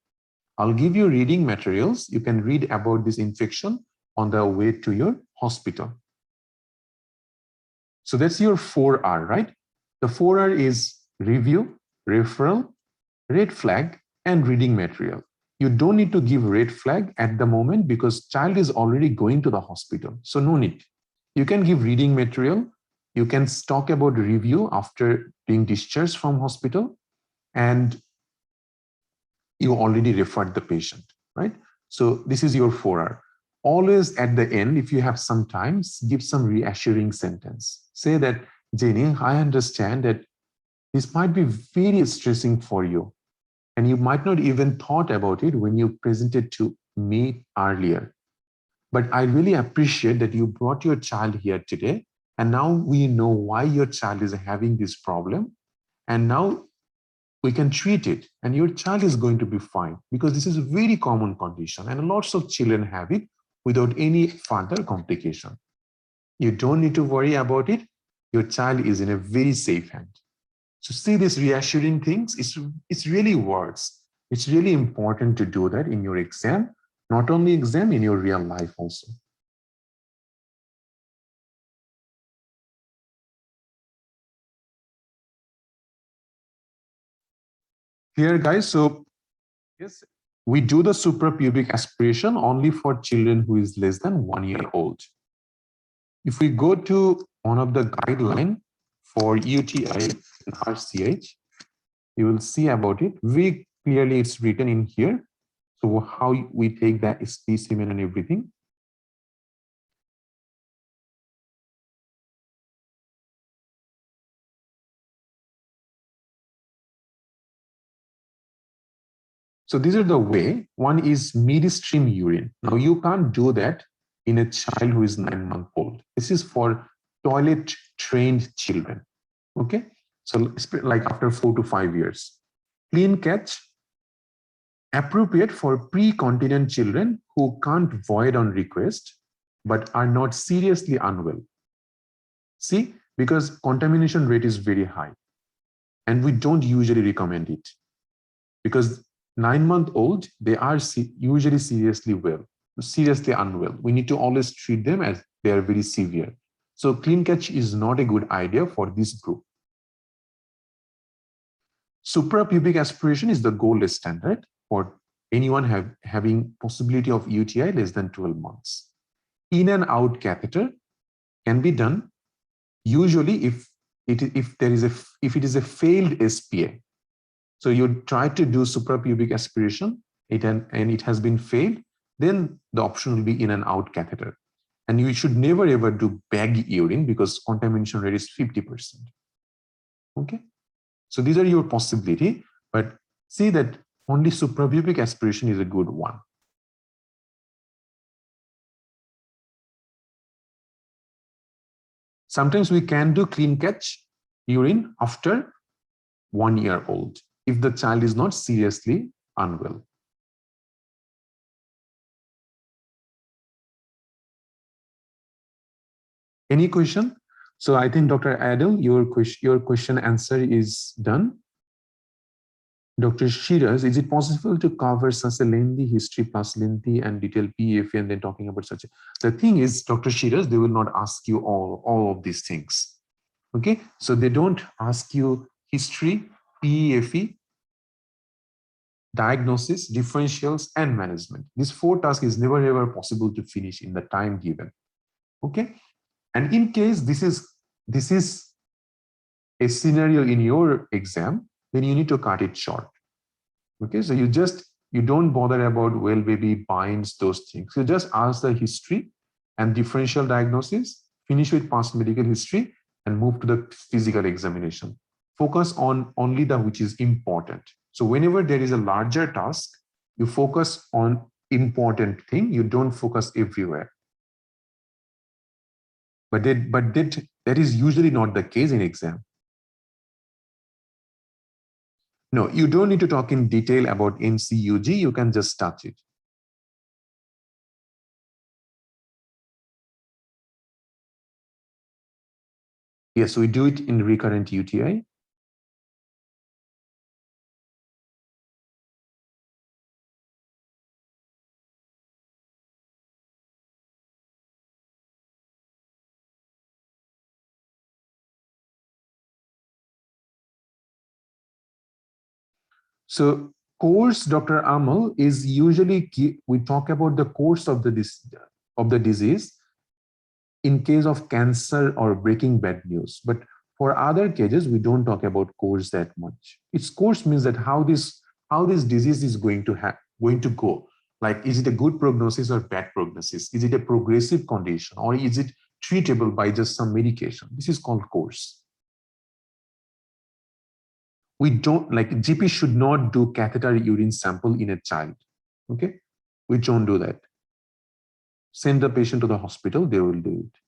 I'll give you reading materials. You can read about this infection on the way to your hospital. So that's your 4R, right? The 4R is review, referral, red flag, and reading material. You don't need to give red flag at the moment because child is already going to the hospital. So no need. You can give reading material. You can talk about review after being discharged from hospital. and you already referred the patient, right? So this is your 4R. Always at the end, if you have some time, give some reassuring sentence. Say that, Jenny, I understand that this might be very stressing for you, and you might not even thought about it when you presented to me earlier. But I really appreciate that you brought your child here today, and now we know why your child is having this problem, and now we can treat it, and your child is going to be fine, because this is a very common condition and lots of children have it without any further complication. You don't need to worry about it. Your child is in a very safe hand. So see, these reassuring things, it's really works. It's really important to do that in your exam, not only exam, in your real life also. Here, guys, so yes, we do the suprapubic aspiration only for children who is less than 1 year old. If we go to one of the guidelines for UTI and RCH, you will see about it. Very clearly it's written in here. So how we take that specimen and everything. So these are the way. One is midstream urine. Now you can't do that in a child who is 9 months old. This is for toilet trained children. Okay. So like after 4 to 5 years. Clean catch, appropriate for pre-continent children who can't void on request, but are not seriously unwell. See, because contamination rate is very high and we don't usually recommend it, because 9 month old, they are usually seriously unwell. We need to always treat them as they are very severe. So clean catch is not a good idea for this group. Suprapubic aspiration is the gold standard for anyone having possibility of UTI less than 12 months. In and out catheter can be done usually if it is a failed SPA. So you try to do suprapubic aspiration and it has been failed, then the option will be in and out catheter. And you should never ever do bag urine because contamination rate is 50%. Okay. So these are your possibility, but see that only suprapubic aspiration is a good one. Sometimes we can do clean catch urine after 1 year old if the child is not seriously unwell. Any question? So I think Dr. Adel, your question answer is done. Dr. Shiraz, is it possible to cover such a lengthy history plus lengthy and detailed PEF and then talking about such a... The thing is, Dr. Shiraz, they will not ask you all of these things. Okay, so they don't ask you history, PEFE, diagnosis, differentials, and management. These 4 tasks is never ever possible to finish in the time given. Okay, and in case this is a scenario in your exam, then you need to cut it short. Okay, so you don't bother about well baby binds, those things. You just ask the history and differential diagnosis, finish with past medical history, and move to the physical examination. Focus on only the which is important. So whenever there is a larger task, you focus on important thing. You don't focus everywhere. But that is usually not the case in exam. No, you don't need to talk in detail about MCUG. You can just touch it. Yes, we do it in recurrent UTI. So course, Dr. Amal, is usually we talk about the course of the disease in case of cancer or breaking bad news. But For other cases, we don't talk about course that much. Its course means that how this disease is going to go. Like, is it a good prognosis or bad prognosis? Is it a progressive condition, or is it treatable by just some medication? This is called course. We don't, like, GP should not do catheter urine sample in a child. Okay, we don't do that. Send the patient to the hospital, they will do it.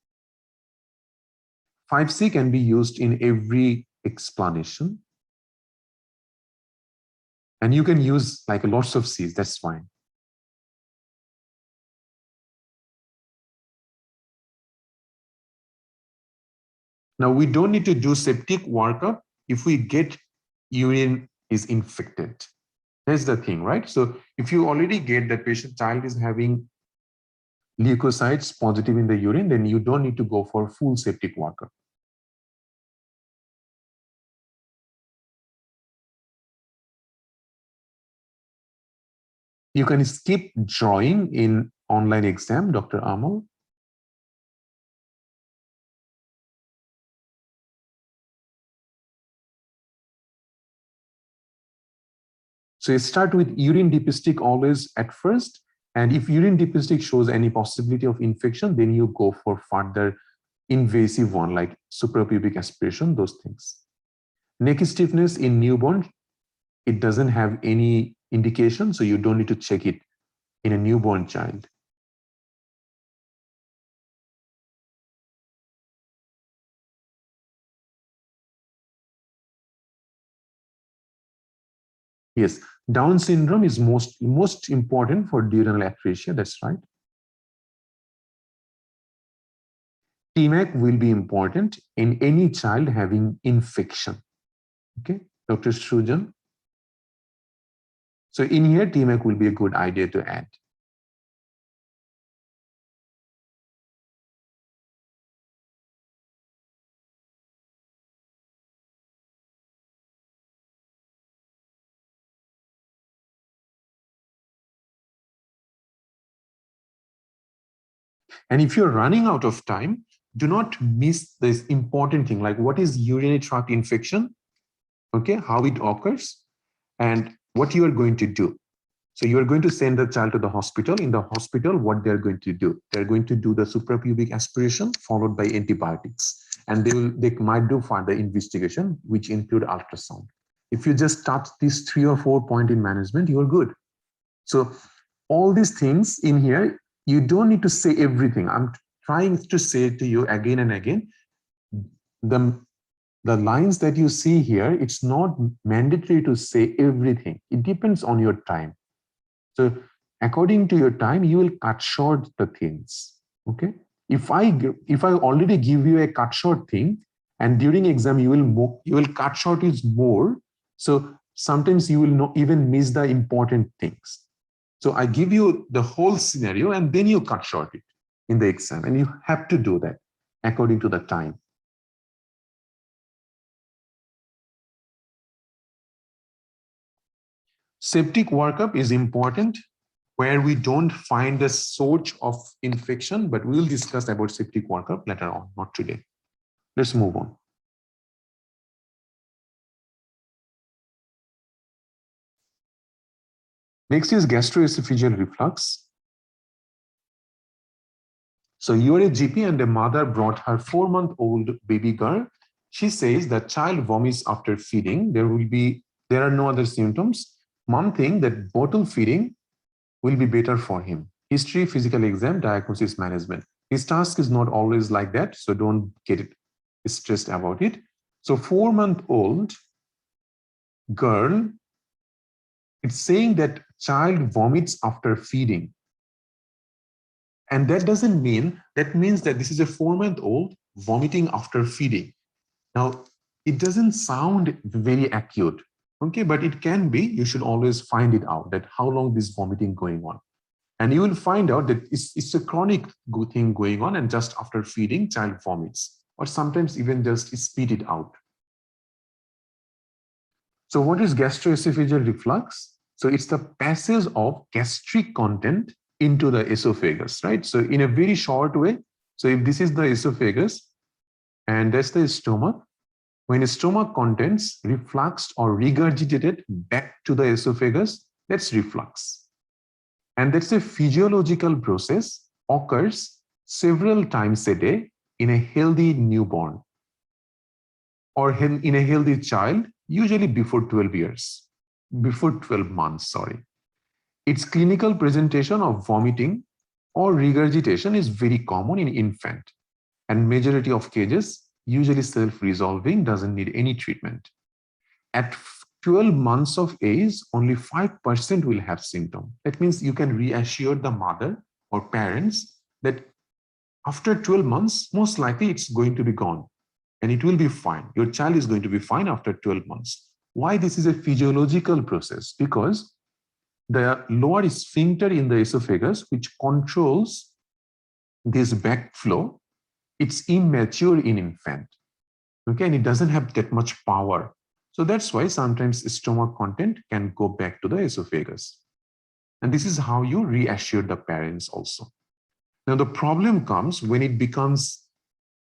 5C can be used in every explanation. And you can use like lots of C's, that's fine. Now, we don't need to do septic workup if we get urine is infected. That's the thing, right? So if you already get that child is having leukocytes positive in the urine, then you don't need to go for full septic workup. You can skip drawing in online exam, Dr. Amal. So you start with urine dipstick always at first. And if urine dipstick shows any possibility of infection, then you go for further invasive one like suprapubic aspiration, those things. Neck stiffness in newborn, it doesn't have any indication, so you don't need to check it in a newborn child. Yes, Down syndrome is most important for duodenal atresia, that's right. TMAC will be important in any child having infection. Okay, Dr. Srujan. So in here, TMAC will be a good idea to add. And if you're running out of time, do not miss this important thing, like what is urinary tract infection, okay, how it occurs, and what you are going to do. So you are going to send the child to the hospital. In the hospital, what they're going to do? They're going to do the suprapubic aspiration followed by antibiotics. And they might do further investigation, which include ultrasound. If you just touch these 3 or 4 points in management, you're good. So all these things in here, you don't need to say everything. I'm trying to say to you again and again, the lines that you see here, it's not mandatory to say everything. It depends on your time. So according to your time, you will cut short the things. Okay. If I already give you a cut short thing, and during exam you will cut short is more. So sometimes you will not even miss the important things. So I give you the whole scenario and then you cut short it in the exam, and you have to do that according to the time. Septic workup is important where we don't find the source of infection, but we'll discuss about septic workup later on, not today. Let's move on. Next is gastroesophageal reflux. So you're a GP and a mother brought her 4-month-old baby girl. She says that child vomits after feeding. There are no other symptoms. Mom thinks that bottle feeding will be better for him. History, physical exam, diagnosis, management. His task is not always like that, so don't get stressed about it. So 4-month-old girl, it's saying that child vomits after feeding. And that doesn't mean, that means that this is a 4-month-old vomiting after feeding. Now, it doesn't sound very acute, okay, but it can be. You should always find it out, that how long this vomiting going on. And you will find out that it's a chronic thing going on, and just after feeding, child vomits, or sometimes even just spit it out. So what is gastroesophageal reflux? So it's the passage of gastric content into the esophagus, right? So in a very short way, so if this is the esophagus and that's the stomach, When stomach contents refluxed or regurgitated back to the esophagus, that's reflux. And that's a physiological process, occurs several times a day in a healthy newborn or in a healthy child, usually before 12 months, sorry. Its clinical presentation of vomiting or regurgitation is very common in infant, and majority of cases usually self-resolving, doesn't need any treatment. At 12 months of age, only 5% will have symptom. That means you can reassure the mother or parents that after 12 months, most likely it's going to be gone and it will be fine. Your child is going to be fine after 12 months. Why this is a physiological process? Because the lower sphincter in the esophagus, which controls this backflow, it's immature in infant, okay, and it doesn't have that much power. So that's why sometimes stomach content can go back to the esophagus. And this is how you reassure the parents also. Now the problem comes when it becomes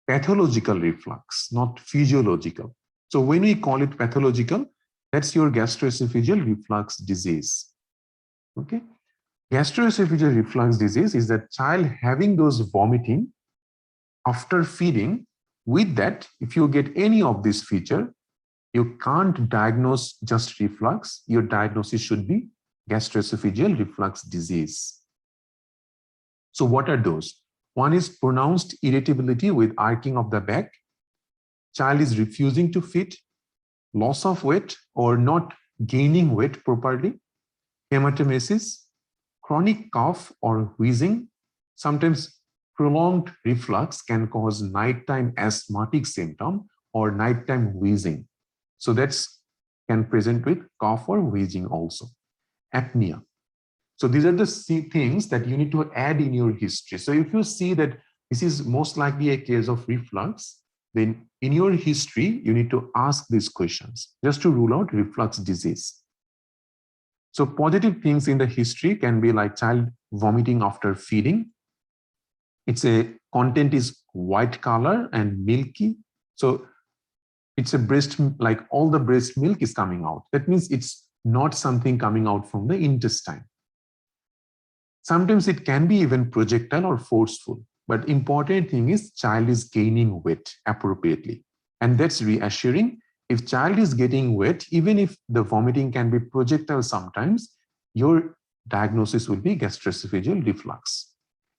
pathological reflux, not physiological. So when we call it pathological, that's your gastroesophageal reflux disease, okay? Gastroesophageal reflux disease is that child having those vomiting after feeding. With that, if you get any of this feature, you can't diagnose just reflux. Your diagnosis should be gastroesophageal reflux disease. So what are those? One is pronounced irritability with arcing of the back. Child is refusing to feed, loss of weight or not gaining weight properly, hematemesis, chronic cough or wheezing. Sometimes prolonged reflux can cause nighttime asthmatic symptom or nighttime wheezing. So that's can present with cough or wheezing also. Apnea. So these are the things that you need to add in your history. So if you see that this is most likely a case of reflux, then in your history, you need to ask these questions just to rule out reflux disease. So positive things in the history can be like child vomiting after feeding. It's a content is white color and milky. So it's a breast, like all the breast milk is coming out. That means it's not something coming out from the intestine. Sometimes it can be even projectile or forceful, but important thing is child is gaining weight appropriately. And that's reassuring. If child is getting weight, even if the vomiting can be projectile sometimes, your diagnosis will be gastroesophageal reflux.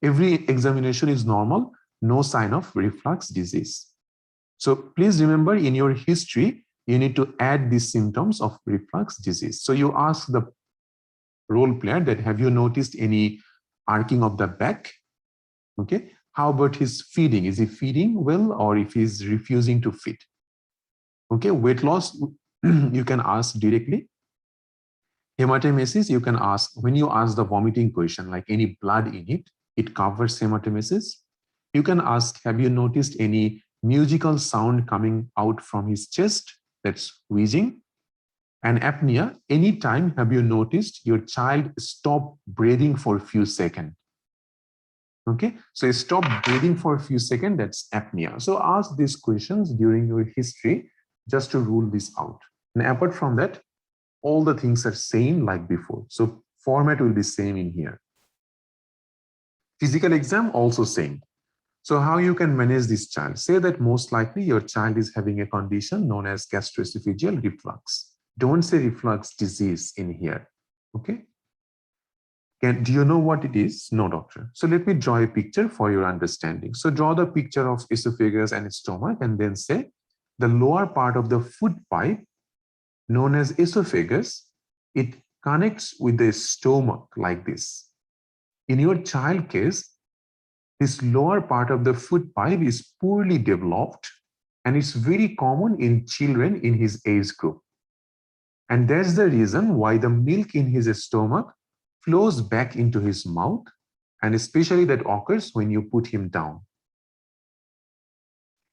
Every examination is normal, no sign of reflux disease. So please remember in your history, you need to add these symptoms of reflux disease. So you ask the role player that have you noticed any arcing of the back? Okay. How about his feeding? Is he feeding well or if he's refusing to feed? Okay. Weight loss, you can ask directly. Hematemesis, you can ask when you ask the vomiting question, like any blood in it, it covers hematemesis. You can ask, have you noticed any musical sound coming out from his chest? That's wheezing. And apnea, anytime have you noticed your child stop breathing for a few seconds? Okay, so stop breathing for a few seconds, that's apnea. So ask these questions during your history just to rule this out. And apart from that, all the things are same like before. So format will be same in here. Physical exam also same. So how you can manage this child? Say that most likely your child is having a condition known as gastroesophageal reflux. Don't say reflux disease in here, okay? Do you know what it is? No, doctor. So let me draw a picture for your understanding. So draw the picture of esophagus and stomach and then say the lower part of the food pipe known as esophagus, it connects with the stomach like this. In your child case, this lower part of the food pipe is poorly developed and it's very common in children in his age group. And that's the reason why the milk in his stomach flows back into his mouth, and especially that occurs when you put him down.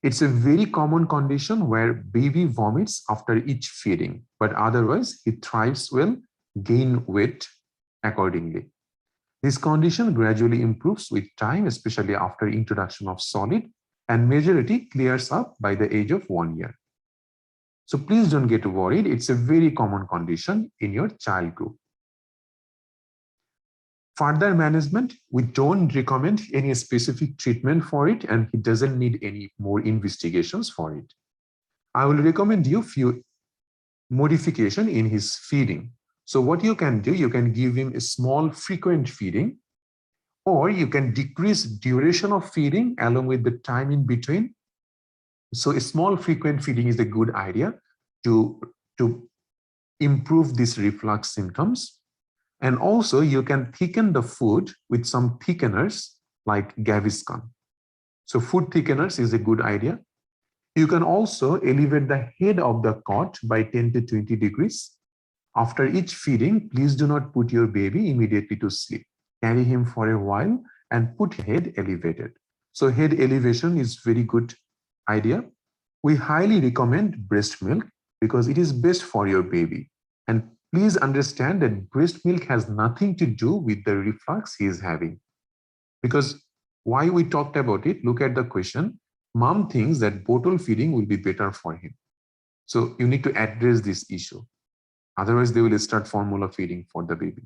It's a very common condition where baby vomits after each feeding, but otherwise he thrives well, gain weight accordingly. This condition gradually improves with time, especially after introduction of solid, and majority clears up by the age of 1 year. So please don't get worried. It's a very common condition in your child group. Further management, we don't recommend any specific treatment for it, and he doesn't need any more investigations for it. I will recommend you few modification in his feeding. So what you can do, you can give him a small frequent feeding, or you can decrease duration of feeding along with the time in between. So a small frequent feeding is a good idea to improve these reflux symptoms. And also you can thicken the food with some thickeners like Gaviscon. So food thickeners is a good idea. You can also elevate the head of the cot by 10 to 20 degrees. After each feeding, please do not put your baby immediately to sleep. Carry him for a while and put head elevated. So head elevation is very good idea. We highly recommend breast milk because it is best for your baby. And please understand that breast milk has nothing to do with the reflux he is having. Because why we talked about it, look at the question. Mom thinks that bottle feeding will be better for him. So you need to address this issue. Otherwise, they will start formula feeding for the baby.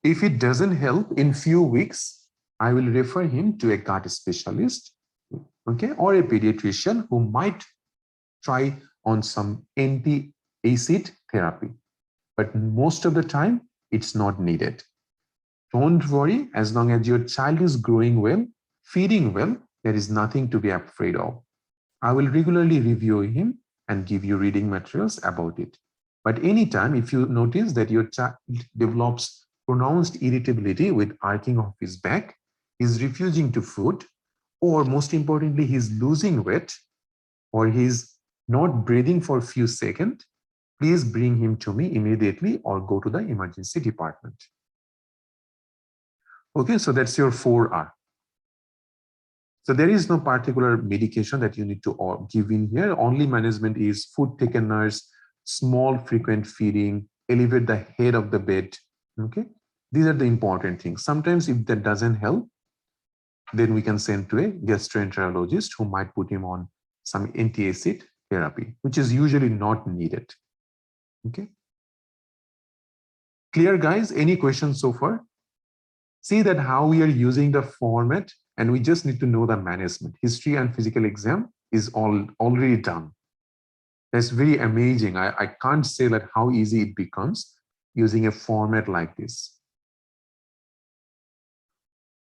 If it doesn't help in few weeks, I will refer him to a gut specialist, okay, or a pediatrician who might try on some anti-acid therapy. But most of the time, it's not needed. Don't worry, as long as your child is growing well, feeding well, there is nothing to be afraid of. I will regularly review him and give you reading materials about it. But anytime if you notice that your child develops pronounced irritability with arcing of his back, he's refusing to food, or most importantly, he's losing weight, or he's not breathing for a few seconds, please bring him to me immediately or go to the emergency department. Okay, so that's your 4R. So there is no particular medication that you need to give in here. Only management is food thickeners, small frequent feeding, elevate the head of the bed. Okay, these are the important things. Sometimes if that doesn't help, then we can send to a gastroenterologist who might put him on some anti-acid therapy, which is usually not needed. Okay. Clear, guys? Any questions so far? See that how we are using the format, and we just need to know the management. History and physical exam is already done. That's very amazing. I can't say that how easy it becomes using a format like this.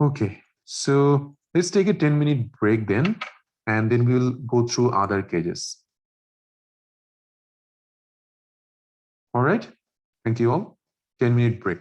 Okay, so let's take a 10-minute break then, and then we'll go through other cases. All right, thank you all. 10-minute break.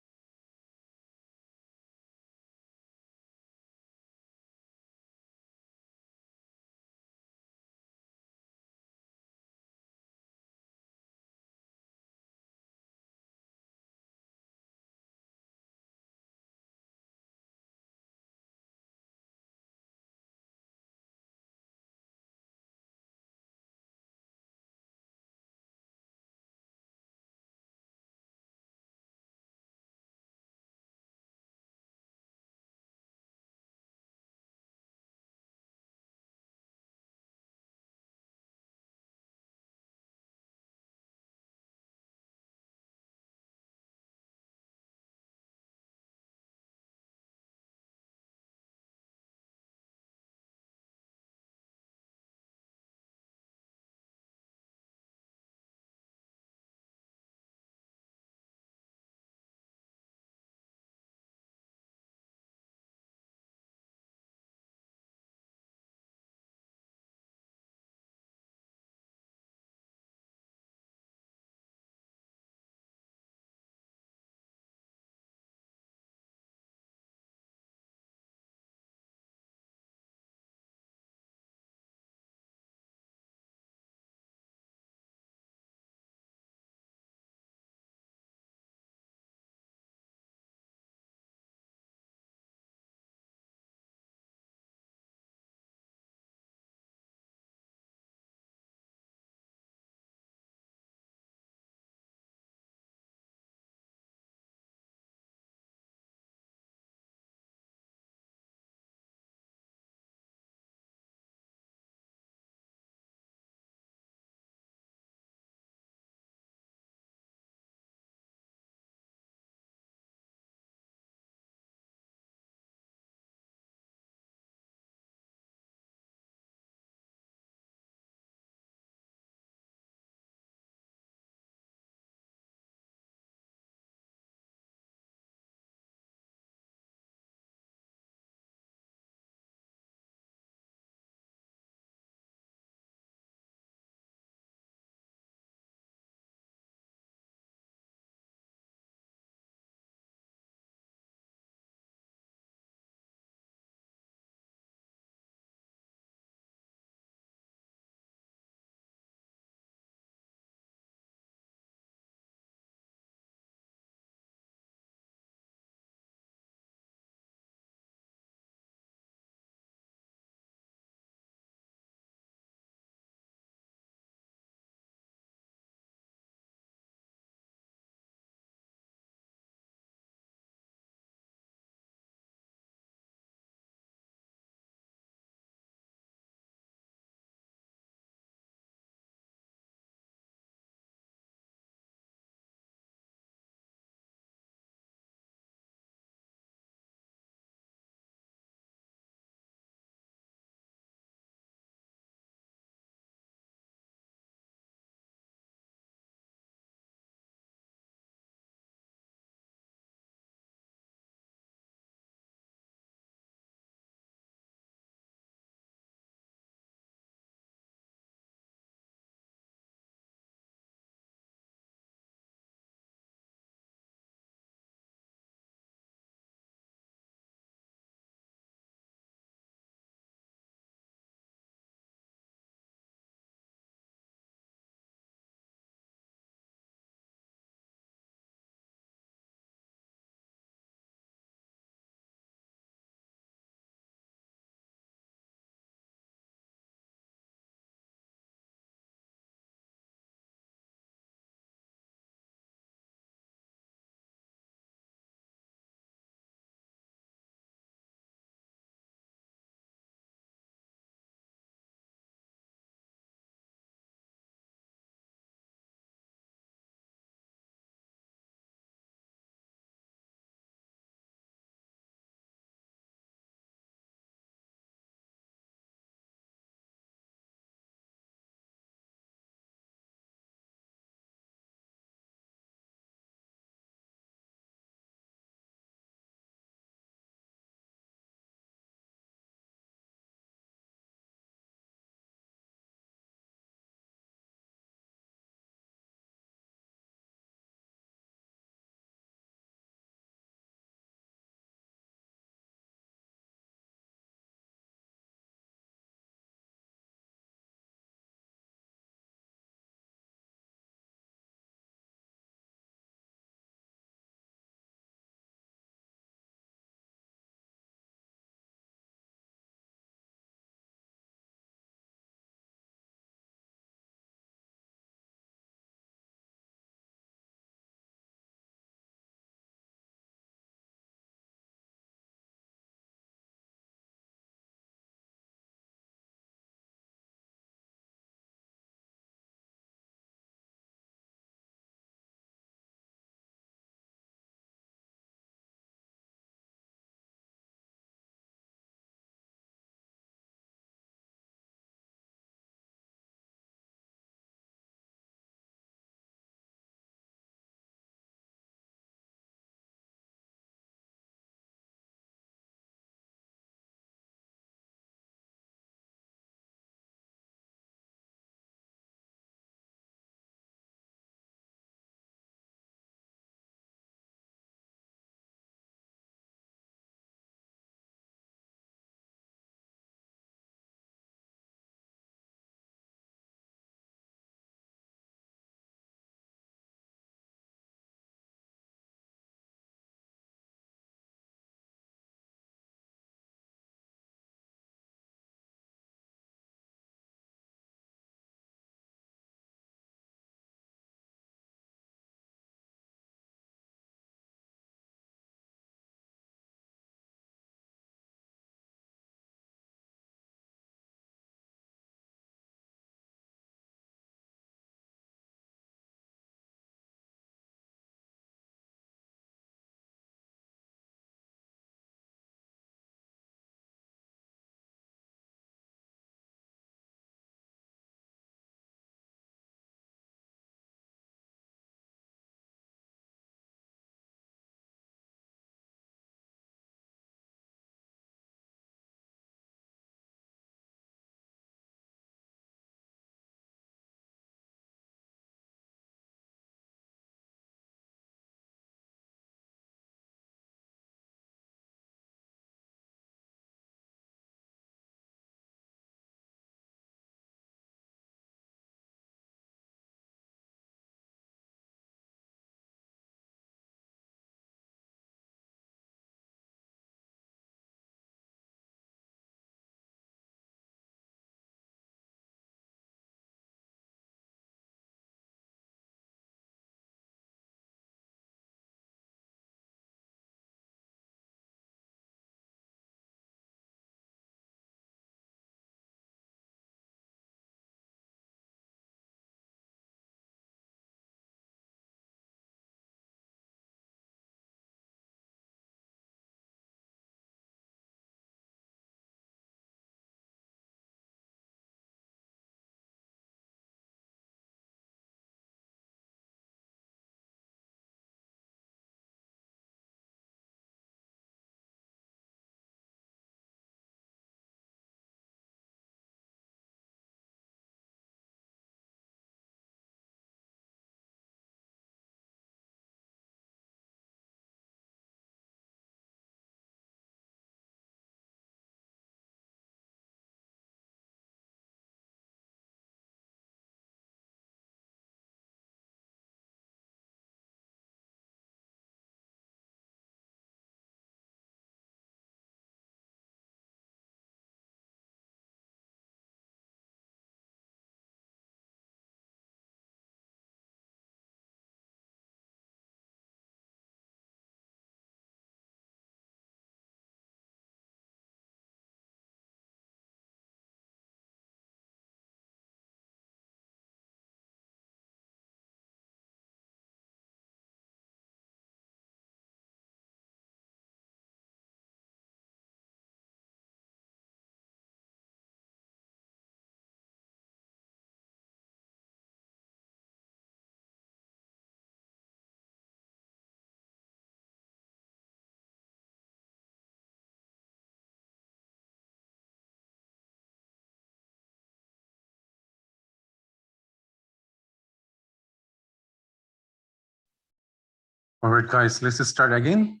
All right, guys, let's start again.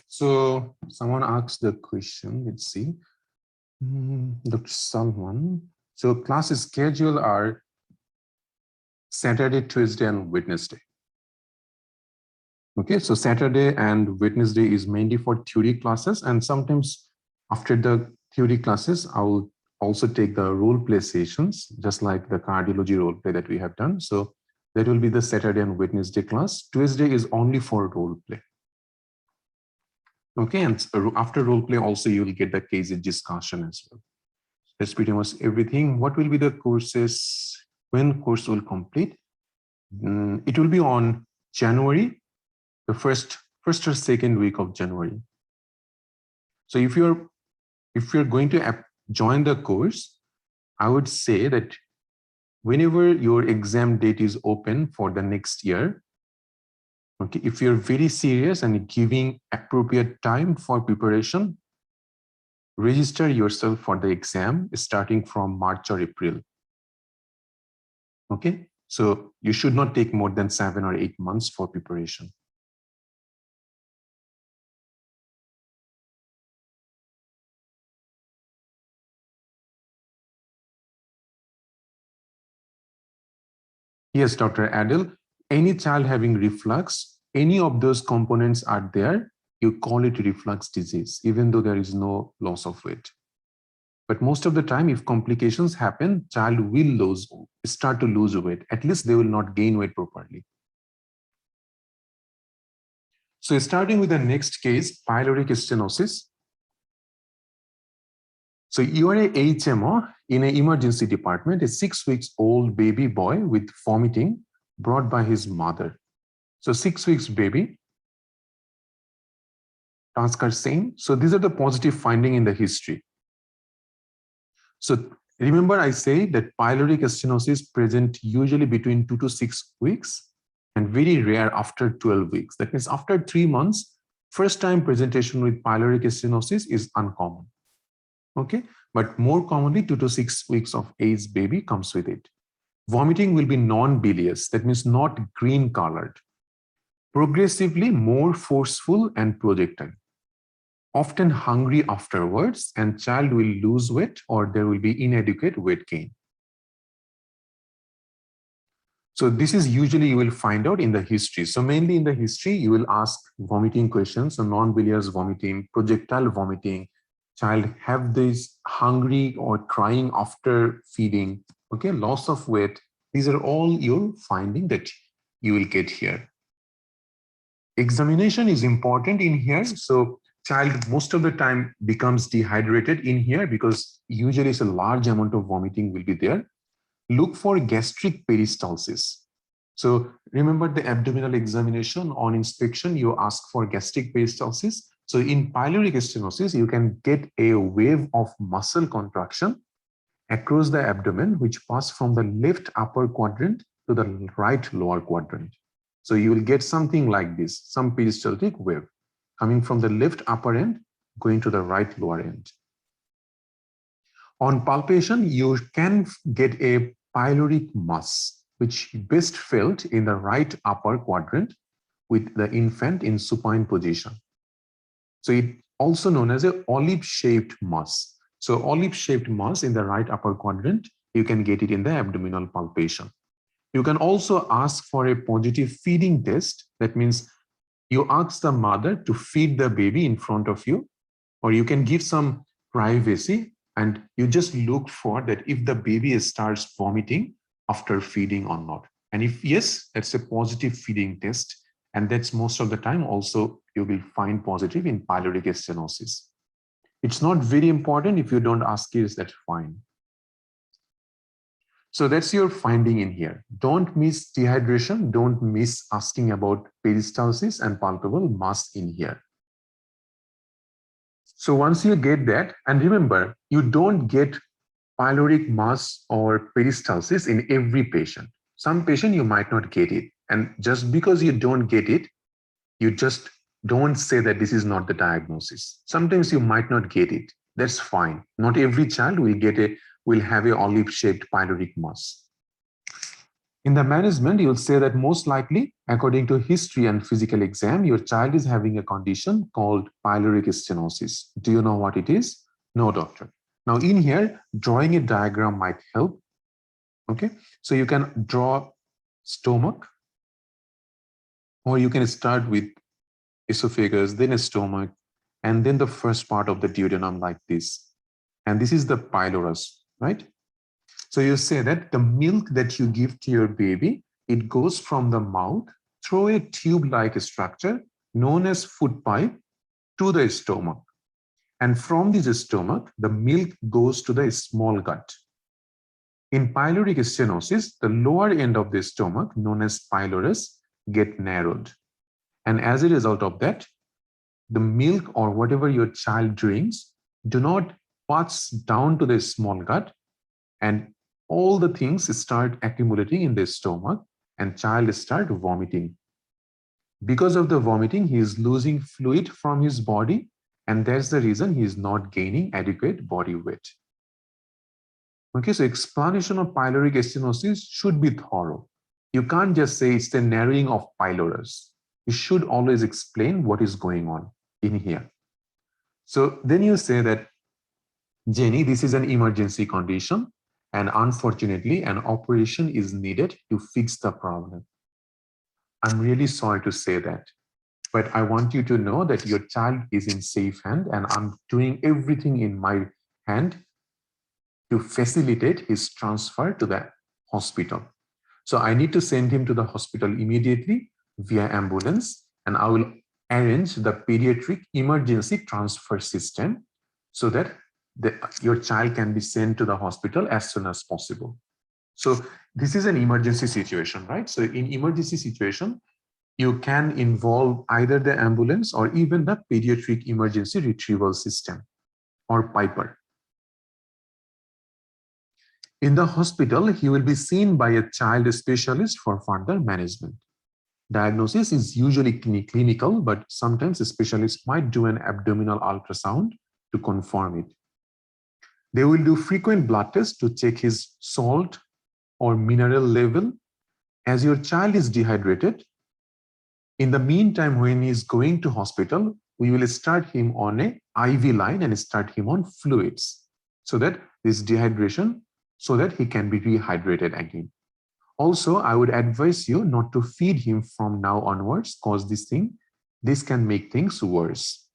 So someone asked the question, let's see. Dr. Salman. So classes schedule are Saturday, Tuesday, and Wednesday. Okay, so Saturday and Wednesday is mainly for theory classes, and sometimes after the theory classes, I will also take the role play sessions, just like the cardiology role play that we have done. So that will be the Saturday and Wednesday class. Tuesday is only for role play. Okay, and after role play also you will get the case discussion as well. That's pretty much everything. What will be the courses? When course will complete? It will be on January, the first or second week of January. So if you're going to join the course, I would say that whenever your exam date is open for the next year, okay, if you're very serious and giving appropriate time for preparation, register yourself for the exam starting from March or April. Okay, so you should not take more than 7 or 8 months for preparation. Yes, Dr. Adil, any child having reflux, any of those components are there, you call it reflux disease, even though there is no loss of weight. But most of the time, if complications happen, child will start to lose weight. At least they will not gain weight properly. So starting with the next case, pyloric stenosis. So you are a HMO in an emergency department, a 6 weeks old baby boy with vomiting brought by his mother. So 6 weeks baby, task are same. So these are the positive finding in the history. So remember I say that pyloric stenosis present usually between 2 to 6 weeks and very rare after 12 weeks. That means after 3 months, first time presentation with pyloric stenosis is uncommon. Okay, but more commonly 2 to 6 weeks of age baby comes with it. Vomiting will be non-bilious, that means not green colored. Progressively more forceful and projectile. Often hungry afterwards, and child will lose weight or there will be inadequate weight gain. So this is usually you will find out in the history. So mainly in the history, you will ask vomiting questions, so non-bilious vomiting, projectile vomiting, child have this hungry or crying after feeding, okay, loss of weight. These are all your finding that you will get here. Examination is important in here. So child most of the time becomes dehydrated in here because usually it's a large amount of vomiting will be there. Look for gastric peristalsis. So remember the abdominal examination on inspection, you ask for gastric peristalsis. So in pyloric stenosis, you can get a wave of muscle contraction across the abdomen, which pass from the left upper quadrant to the right lower quadrant. So you will get something like this, some peristaltic wave coming from the left upper end, going to the right lower end. On palpation, you can get a pyloric mass, which best felt in the right upper quadrant with the infant in supine position. So it also known as a olive-shaped mass. So olive-shaped mass in the right upper quadrant, you can get it in the abdominal palpation. You can also ask for a positive feeding test. That means you ask the mother to feed the baby in front of you, or you can give some privacy and you just look for that if the baby starts vomiting after feeding or not. And if yes, that's a positive feeding test. And that's most of the time also you will find positive in pyloric stenosis. It's not very important. If you don't ask it, that's fine. So that's your finding in here. Don't miss dehydration. Don't miss asking about peristalsis and palpable mass in here. So once you get that, and remember, you don't get pyloric mass or peristalsis in every patient. Some patient you might not get it. And just because you don't get it, you just don't say that this is not the diagnosis. Sometimes you might not get it. That's fine. Not every child will have a olive-shaped pyloric mass. In the management, you'll say that most likely, according to history and physical exam, your child is having a condition called pyloric stenosis. Do you know what it is? No, doctor. Now in here, drawing a diagram might help. Okay, so you can draw stomach, or you can start with esophagus, then a stomach, and then the first part of the duodenum like this. And this is the pylorus, right? So you say that the milk that you give to your baby, it goes from the mouth through a tube-like structure known as food pipe to the stomach. And from this stomach, the milk goes to the small gut. In pyloric stenosis, the lower end of the stomach, known as pylorus, get narrowed. And as a result of that, the milk or whatever your child drinks do not pass down to the small gut, and all the things start accumulating in the stomach and child start vomiting. Because of the vomiting, he is losing fluid from his body, and that's the reason he is not gaining adequate body weight. Okay, so explanation of pyloric stenosis should be thorough. You can't just say it's the narrowing of pylorus. You should always explain what is going on in here. So then you say that, Jenny, this is an emergency condition, and unfortunately, an operation is needed to fix the problem. I'm really sorry to say that, but I want you to know that your child is in safe hand, and I'm doing everything in my hand to facilitate his transfer to the hospital. So I need to send him to the hospital immediately via ambulance, and I will arrange the pediatric emergency transfer system so that your child can be sent to the hospital as soon as possible. So this is an emergency situation, right? So in emergency situation, you can involve either the ambulance or even the pediatric emergency retrieval system or Piper. In the hospital, he will be seen by a child specialist for further management. Diagnosis is usually clinical, but sometimes a specialist might do an abdominal ultrasound to confirm it. They will do frequent blood tests to check his salt or mineral level. As your child is dehydrated, in the meantime, when he is going to hospital, we will start him on a IV line and start him on fluids so that this dehydration, so that he can be rehydrated again. Also, I would advise you not to feed him from now onwards, because this can make things worse.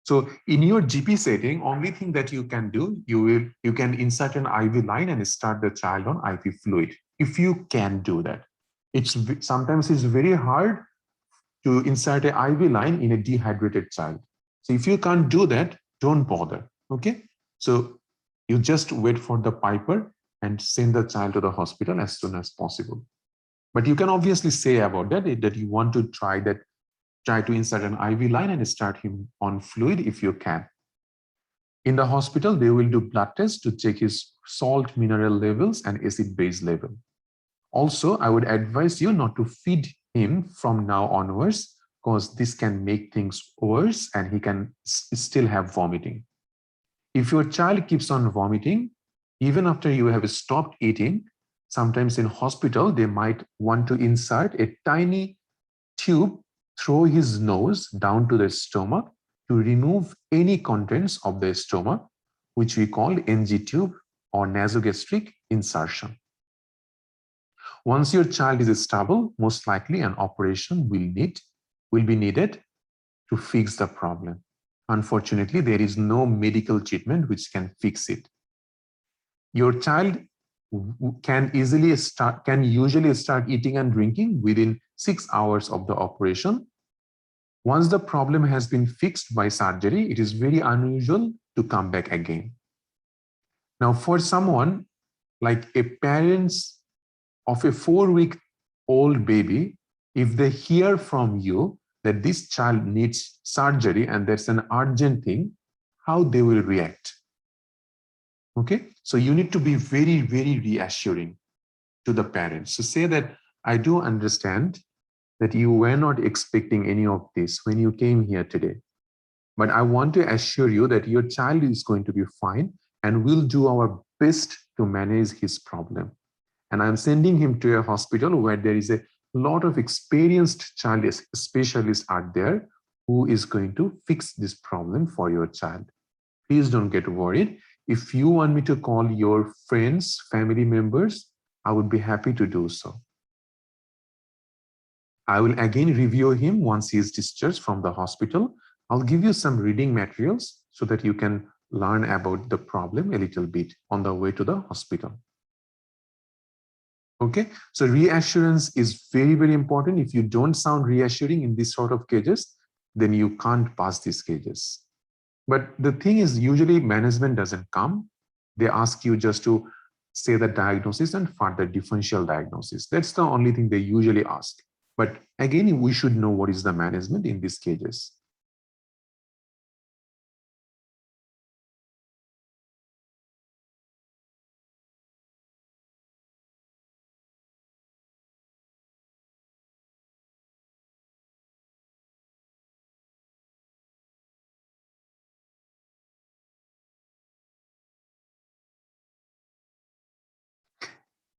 So in your GP setting, only thing that you can do, you can insert an IV line and start the child on IV fluid, if you can do that. Sometimes it's very hard to insert an IV line in a dehydrated child. So if you can't do that, don't bother, okay? So you just wait for the Piper and send the child to the hospital as soon as possible. But you can obviously say about that you want to try to insert an IV line and start him on fluid if you can. In the hospital, they will do blood tests to check his salt mineral levels and acid base level. Also, I would advise you not to feed him from now onwards, because this can make things worse and he can still have vomiting. If your child keeps on vomiting, even after you have stopped eating, sometimes in hospital, they might want to insert a tiny tube through his nose down to the stomach to remove any contents of the stomach, which we call NG tube or nasogastric insertion. Once your child is stable, most likely an operation will be needed to fix the problem. Unfortunately, there is no medical treatment which can fix it. Your child can usually start eating and drinking within 6 hours of the operation. Once the problem has been fixed by surgery, it is very unusual to come back again. Now, for someone like a parents of a 4-week-old baby, if they hear from you that this child needs surgery and that's an urgent thing, how they will react? Okay, so you need to be very, very reassuring to the parents. So say that, I do understand that you were not expecting any of this when you came here today, but I want to assure you that your child is going to be fine and we'll do our best to manage his problem. and I'm sending him to a hospital where there is a lot of experienced child specialists are there who is going to fix this problem for your child. Please don't get worried. If you want me to call your friends, family members, I would be happy to do so. I will again review him once he is discharged from the hospital. I'll give you some reading materials so that you can learn about the problem a little bit on the way to the hospital. Okay, so reassurance is very, very important. If you don't sound reassuring in this sort of cases, then you can't pass these cases. But the thing is, usually management doesn't come. They ask you just to say the diagnosis and further differential diagnosis. That's the only thing they usually ask. But again, we should know what is the management in these cases.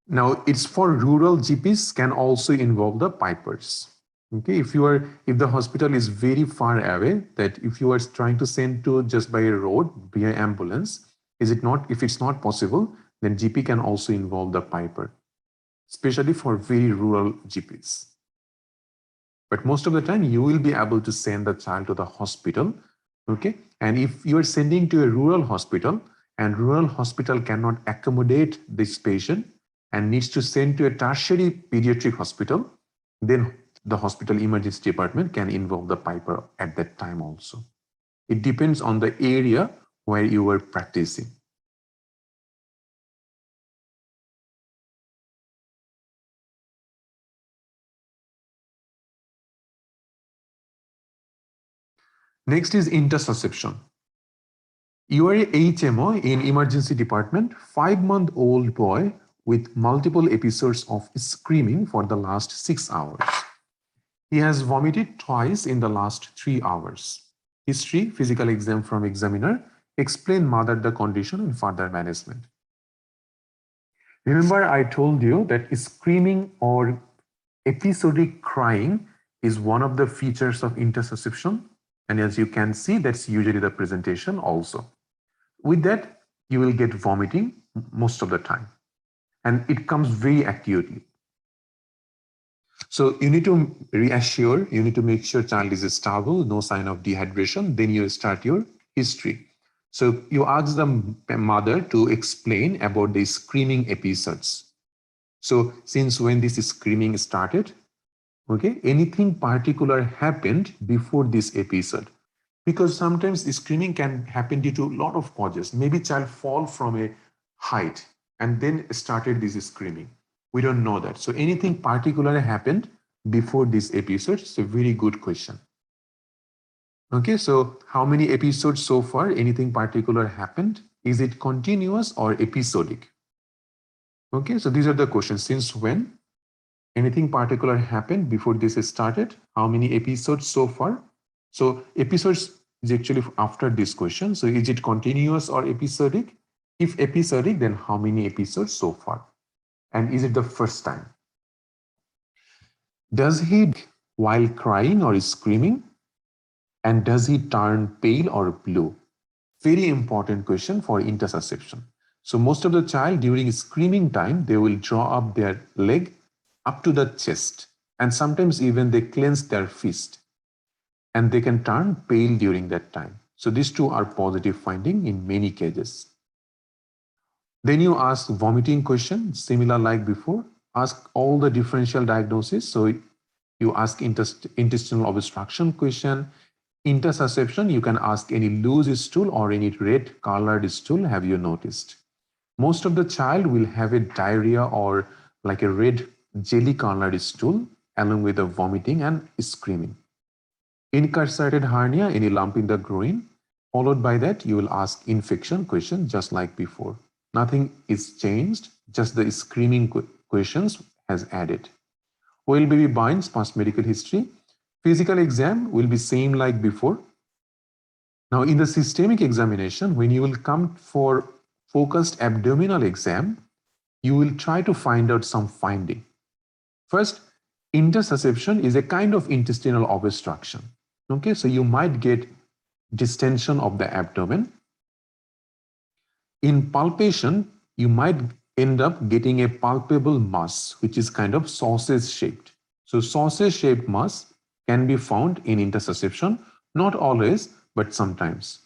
Now, it's for rural GPs can also involve the pipers. Okay, if the hospital is very far away, that if you are trying to send to just by a road via ambulance, if it's not possible, then GP can also involve the piper, especially for very rural GPs. But most of the time, you will be able to send the child to the hospital. Okay, and if you are sending to a rural hospital and rural hospital cannot accommodate this patient and needs to send to a tertiary pediatric hospital, then the hospital emergency department can involve the piper at that time also. It depends on the area where you are practicing. Next is intussusception. You are a HMO in emergency department, 5-month-old boy with multiple episodes of screaming for the last 6 hours. He has vomited twice in the last 3 hours. History, physical exam from examiner, explain mother the condition and further management. Remember, I told you that screaming or episodic crying is one of the features of intussusception. And as you can see, that's usually the presentation also. With that, you will get vomiting most of the time. And it comes very acutely. So you need to reassure, you need to make sure child is stable, no sign of dehydration, then you start your history. So you ask the mother to explain about the screaming episodes. So since when this screaming started, okay, anything particular happened before this episode? Because sometimes screaming can happen due to a lot of causes. Maybe child fall from a height and then started this screaming. We don't know that. So anything particular happened before this episode? It's a very good question. Okay, so how many episodes so far? Anything particular happened? Is it continuous or episodic? Okay, so these are the questions. Since when? Anything particular happened before this started? How many episodes so far? So episodes is actually after this question. So is it continuous or episodic? If episodic, then how many episodes so far? And is it the first time? Does he while crying or screaming? And does he turn pale or blue? Very important question for intussusception. So most of the child during screaming time, they will draw up their leg up to the chest. And sometimes even they clench their fist. And they can turn pale during that time. So these two are positive finding in many cases. Then you ask vomiting question, similar like before. Ask all the differential diagnosis. So you ask intestinal obstruction question. Intussusception, you can ask any loose stool or any red colored stool, have you noticed? Most of the child will have a diarrhea or like a red jelly colored stool along with the vomiting and screaming. Incarcerated hernia, any lump in the groin. Followed by that, you will ask infection question just like before. Nothing is changed, just the screaming questions has added. Well baby binds, past medical history. Physical exam will be same like before. Now in the systemic examination, when you will come for focused abdominal exam, you will try to find out some finding. First, intussusception is a kind of intestinal obstruction. Okay, so you might get distension of the abdomen. In palpation, you might end up getting a palpable mass, which is kind of sausage shaped. So sausage shaped mass can be found in intussusception, not always, but sometimes.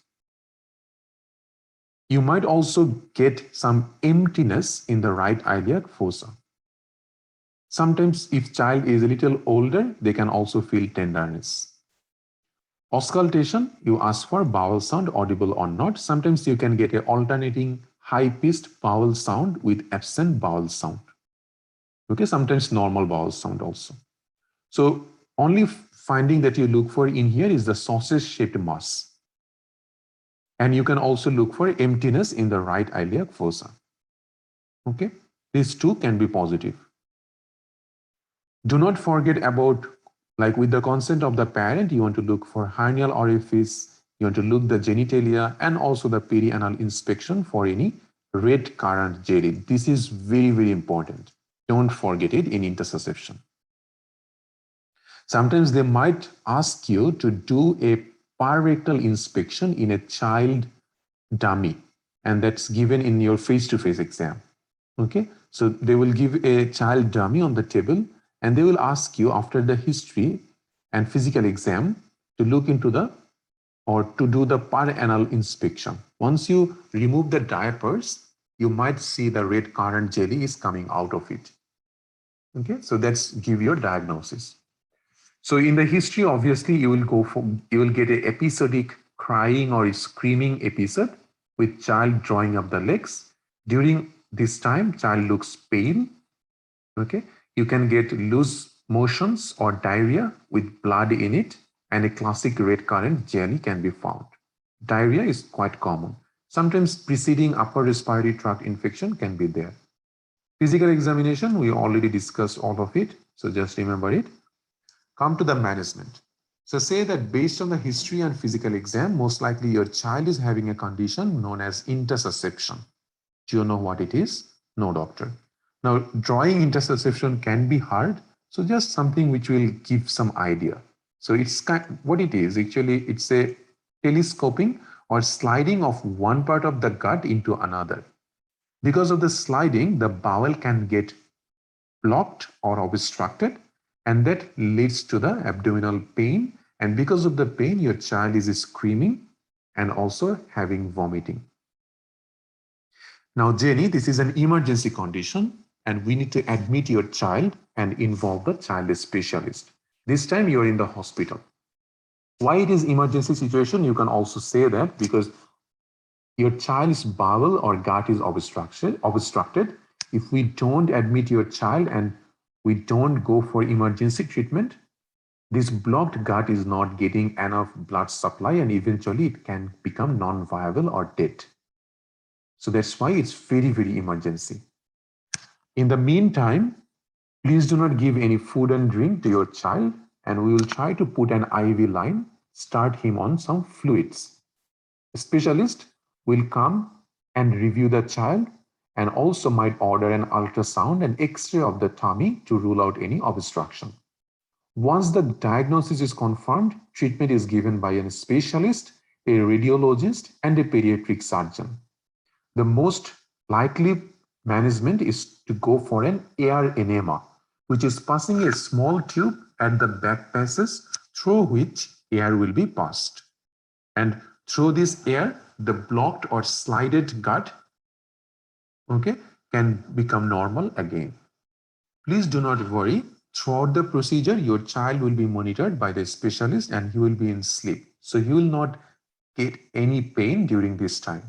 You might also get some emptiness in the right iliac fossa. Sometimes if child is a little older, they can also feel tenderness. Auscultation, you ask for bowel sound audible or not. Sometimes you can get an alternating high-pitched bowel sound with absent bowel sound. Okay, sometimes normal bowel sound also. So only finding that you look for in here is the sausage-shaped mass. And you can also look for emptiness in the right iliac fossa. Okay, these two can be positive. Do not forget about, like with the consent of the parent, you want to look for hernial orifice, you want to look the genitalia and also the perianal inspection for any red currant jelly. This is very, very important. Don't forget it in intussusception. Sometimes they might ask you to do a parectal inspection in a child dummy, and that's given in your face-to-face exam. Okay, so they will give a child dummy on the table and they will ask you after the history and physical exam to look into the or to do the perianal inspection. Once you remove the diapers, you might see the red currant jelly is coming out of it. Okay, so that's give your diagnosis. So in the history, obviously, you will get an episodic crying or screaming episode with child drawing up the legs. During this time, child looks pale. Okay, you can get loose motions or diarrhea with blood in it, and a classic red currant jelly can be found. Diarrhea is quite common. Sometimes preceding upper respiratory tract infection can be there. Physical examination, we already discussed all of it, so just remember it. Come to the management. So say that based on the history and physical exam, most likely your child is having a condition known as intussusception. Do you know what it is? No, doctor. Now, drawing intussusception can be hard, so just something which will give some idea. So it's what it is. Actually, it's a telescoping or sliding of one part of the gut into another. Because of the sliding, the bowel can get blocked or obstructed, and that leads to the abdominal pain. And because of the pain, your child is screaming and also having vomiting. Now, Jenny, this is an emergency condition, and we need to admit your child and involve the child specialist. This time you're in the hospital. Why it is emergency situation? You can also say that because your child's bowel or gut is obstructed. If we don't admit your child and we don't go for emergency treatment, this blocked gut is not getting enough blood supply, and eventually it can become non-viable or dead. So that's why it's very, very emergency. In the meantime, please do not give any food and drink to your child, and we will try to put an IV line, start him on some fluids. A specialist will come and review the child and also might order an ultrasound and X-ray of the tummy to rule out any obstruction. Once the diagnosis is confirmed, treatment is given by a specialist, a radiologist, and a pediatric surgeon. The most likely management is to go for an air enema, which is passing a small tube at the back passes through which air will be passed. And through this air, the blocked or slided gut, okay, can become normal again. Please do not worry. Throughout the procedure, your child will be monitored by the specialist and he will be in sleep. So he will not get any pain during this time.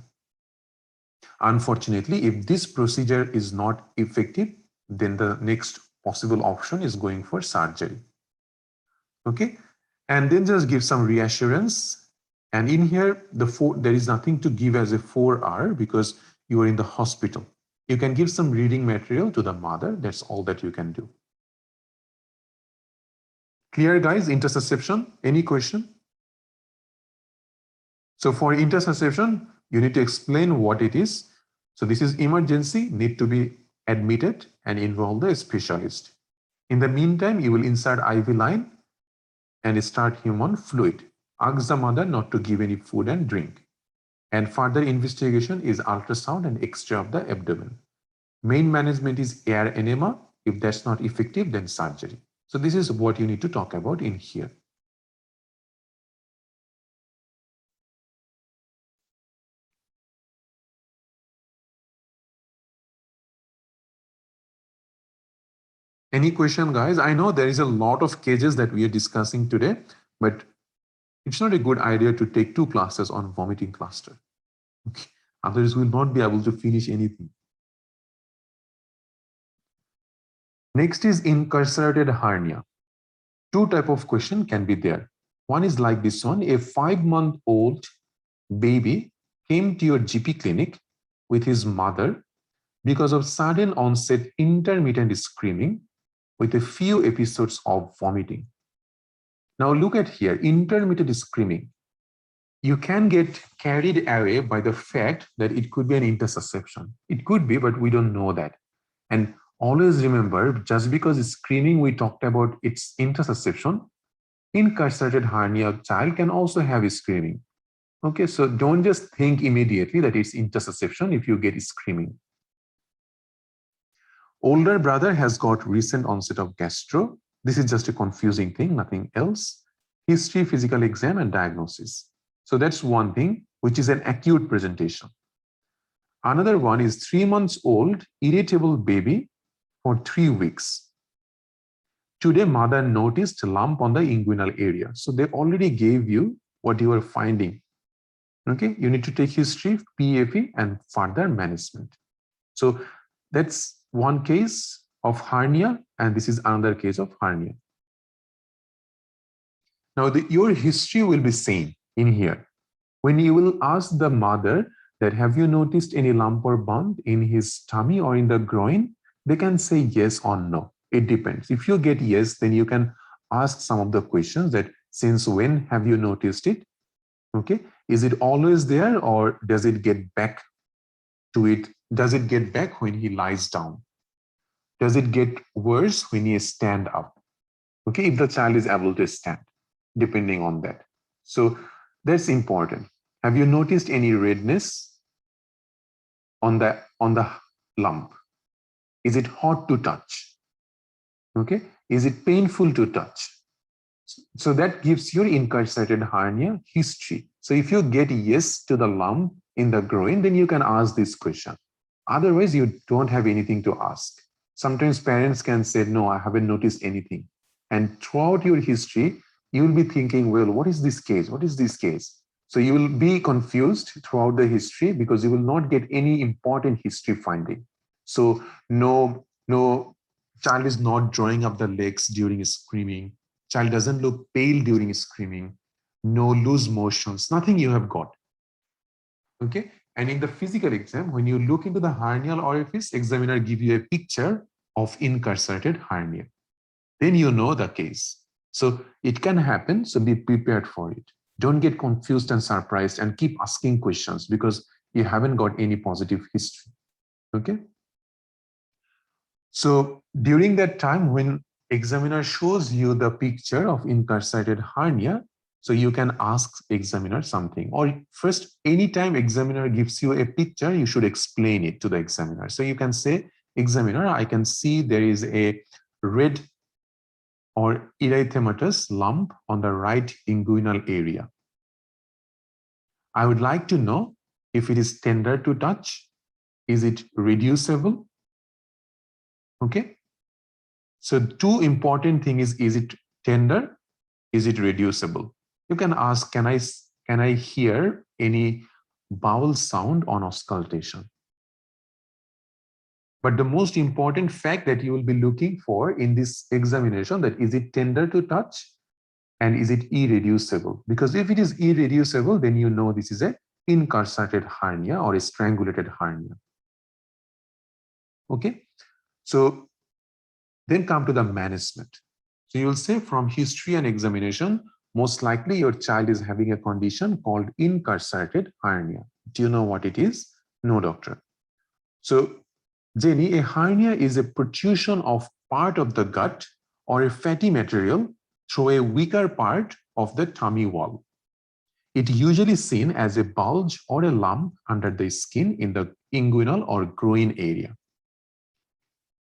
Unfortunately, if this procedure is not effective, then the next possible option is going for surgery. Okay, and then just give some reassurance. And in here, there is nothing to give as a 4R because you are in the hospital. You can give some reading material to the mother. That's all that you can do. Clear, guys? Intussusception. Any question? So for intussusception, you need to explain what it is. So this is emergency, need to be admit it, and involve the specialist. In the meantime, you will insert IV line and start human fluid. Ask the mother not to give any food and drink. And further investigation is ultrasound and X-ray of the abdomen. Main management is air enema. If that's not effective, then surgery. So this is what you need to talk about in here. Any question, guys? I know there is a lot of cases that we are discussing today, but it's not a good idea to take 2 classes on vomiting cluster. Okay. Others will not be able to finish anything. Next is incarcerated hernia. 2 type of question can be there. One is like this one. A 5-month-old baby came to your GP clinic with his mother because of sudden onset intermittent screaming with a few episodes of vomiting. Now look at here, intermittent screaming. You can get carried away by the fact that it could be an intussusception. It could be, but we don't know that. And always remember, just because it's screaming, we talked about its intussusception, incarcerated hernia child can also have screaming. Okay, so don't just think immediately that it's intussusception if you get screaming. Older brother has got recent onset of gastro. This is just a confusing thing, nothing else. History, physical exam, and diagnosis. So that's one thing, which is an acute presentation. Another one is 3 months old, irritable baby for 3 weeks. Today, mother noticed a lump on the inguinal area. So they already gave you what you are finding. Okay, you need to take history, PFE, and further management. So that's one case of hernia, and this is another case of hernia. Now, your history will be same in here. When you will ask the mother that, have you noticed any lump or bump in his tummy or in the groin? They can say yes or no. It depends. If you get yes, then you can ask some of the questions that, since when have you noticed it? Okay. Is it always there, or does it get back to it? Does it get back when he lies down? Does it get worse when he stand up? Okay, if the child is able to stand, depending on that. So that's important. Have you noticed any redness on the lump? Is it hot to touch? Okay, is it painful to touch? So that gives your incarcerated hernia history. So if you get yes to the lump in the groin, then you can ask this question. Otherwise, you don't have anything to ask. Sometimes parents can say, no, I haven't noticed anything. And throughout your history, you will be thinking, well, what is this case? What is this case? So you will be confused throughout the history because you will not get any important history finding. So no child is not drawing up the legs during screaming. Child doesn't look pale during screaming. No loose motions, nothing you have got. Okay. And in the physical exam, when you look into the hernial orifice, examiner give you a picture of incarcerated hernia. Then you know the case. So it can happen, so be prepared for it. Don't get confused and surprised and keep asking questions because you haven't got any positive history. Okay. So during that time, when examiner shows you the picture of incarcerated hernia, so you can ask examiner something. Or first, anytime examiner gives you a picture, you should explain it to the examiner. So you can say, examiner, I can see there is a red or erythematous lump on the right inguinal area. I would like to know if it is tender to touch. Is it reducible? Okay. So 2 important things is it tender? Is it reducible? You can ask, can I hear any bowel sound on auscultation? But the most important fact that you will be looking for in this examination, that is it tender to touch and is it irreducible? Because if it is irreducible, then you know this is an incarcerated hernia or a strangulated hernia. Okay, so then come to the management. So you'll say from history and examination, most likely your child is having a condition called incarcerated hernia. Do you know what it is? No, doctor. So Jenny, a hernia is a protrusion of part of the gut or a fatty material through a weaker part of the tummy wall. It usually seen as a bulge or a lump under the skin in the inguinal or groin area.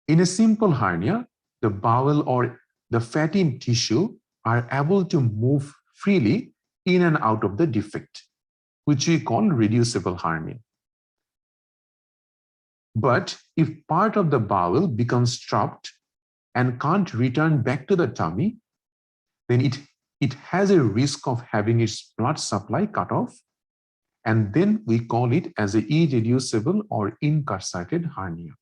In a simple hernia, the bowel or the fatty tissue are able to move freely in and out of the defect, which we call reducible hernia. But if part of the bowel becomes trapped and can't return back to the tummy, then it has a risk of having its blood supply cut off, and then we call it as an irreducible or incarcerated hernia.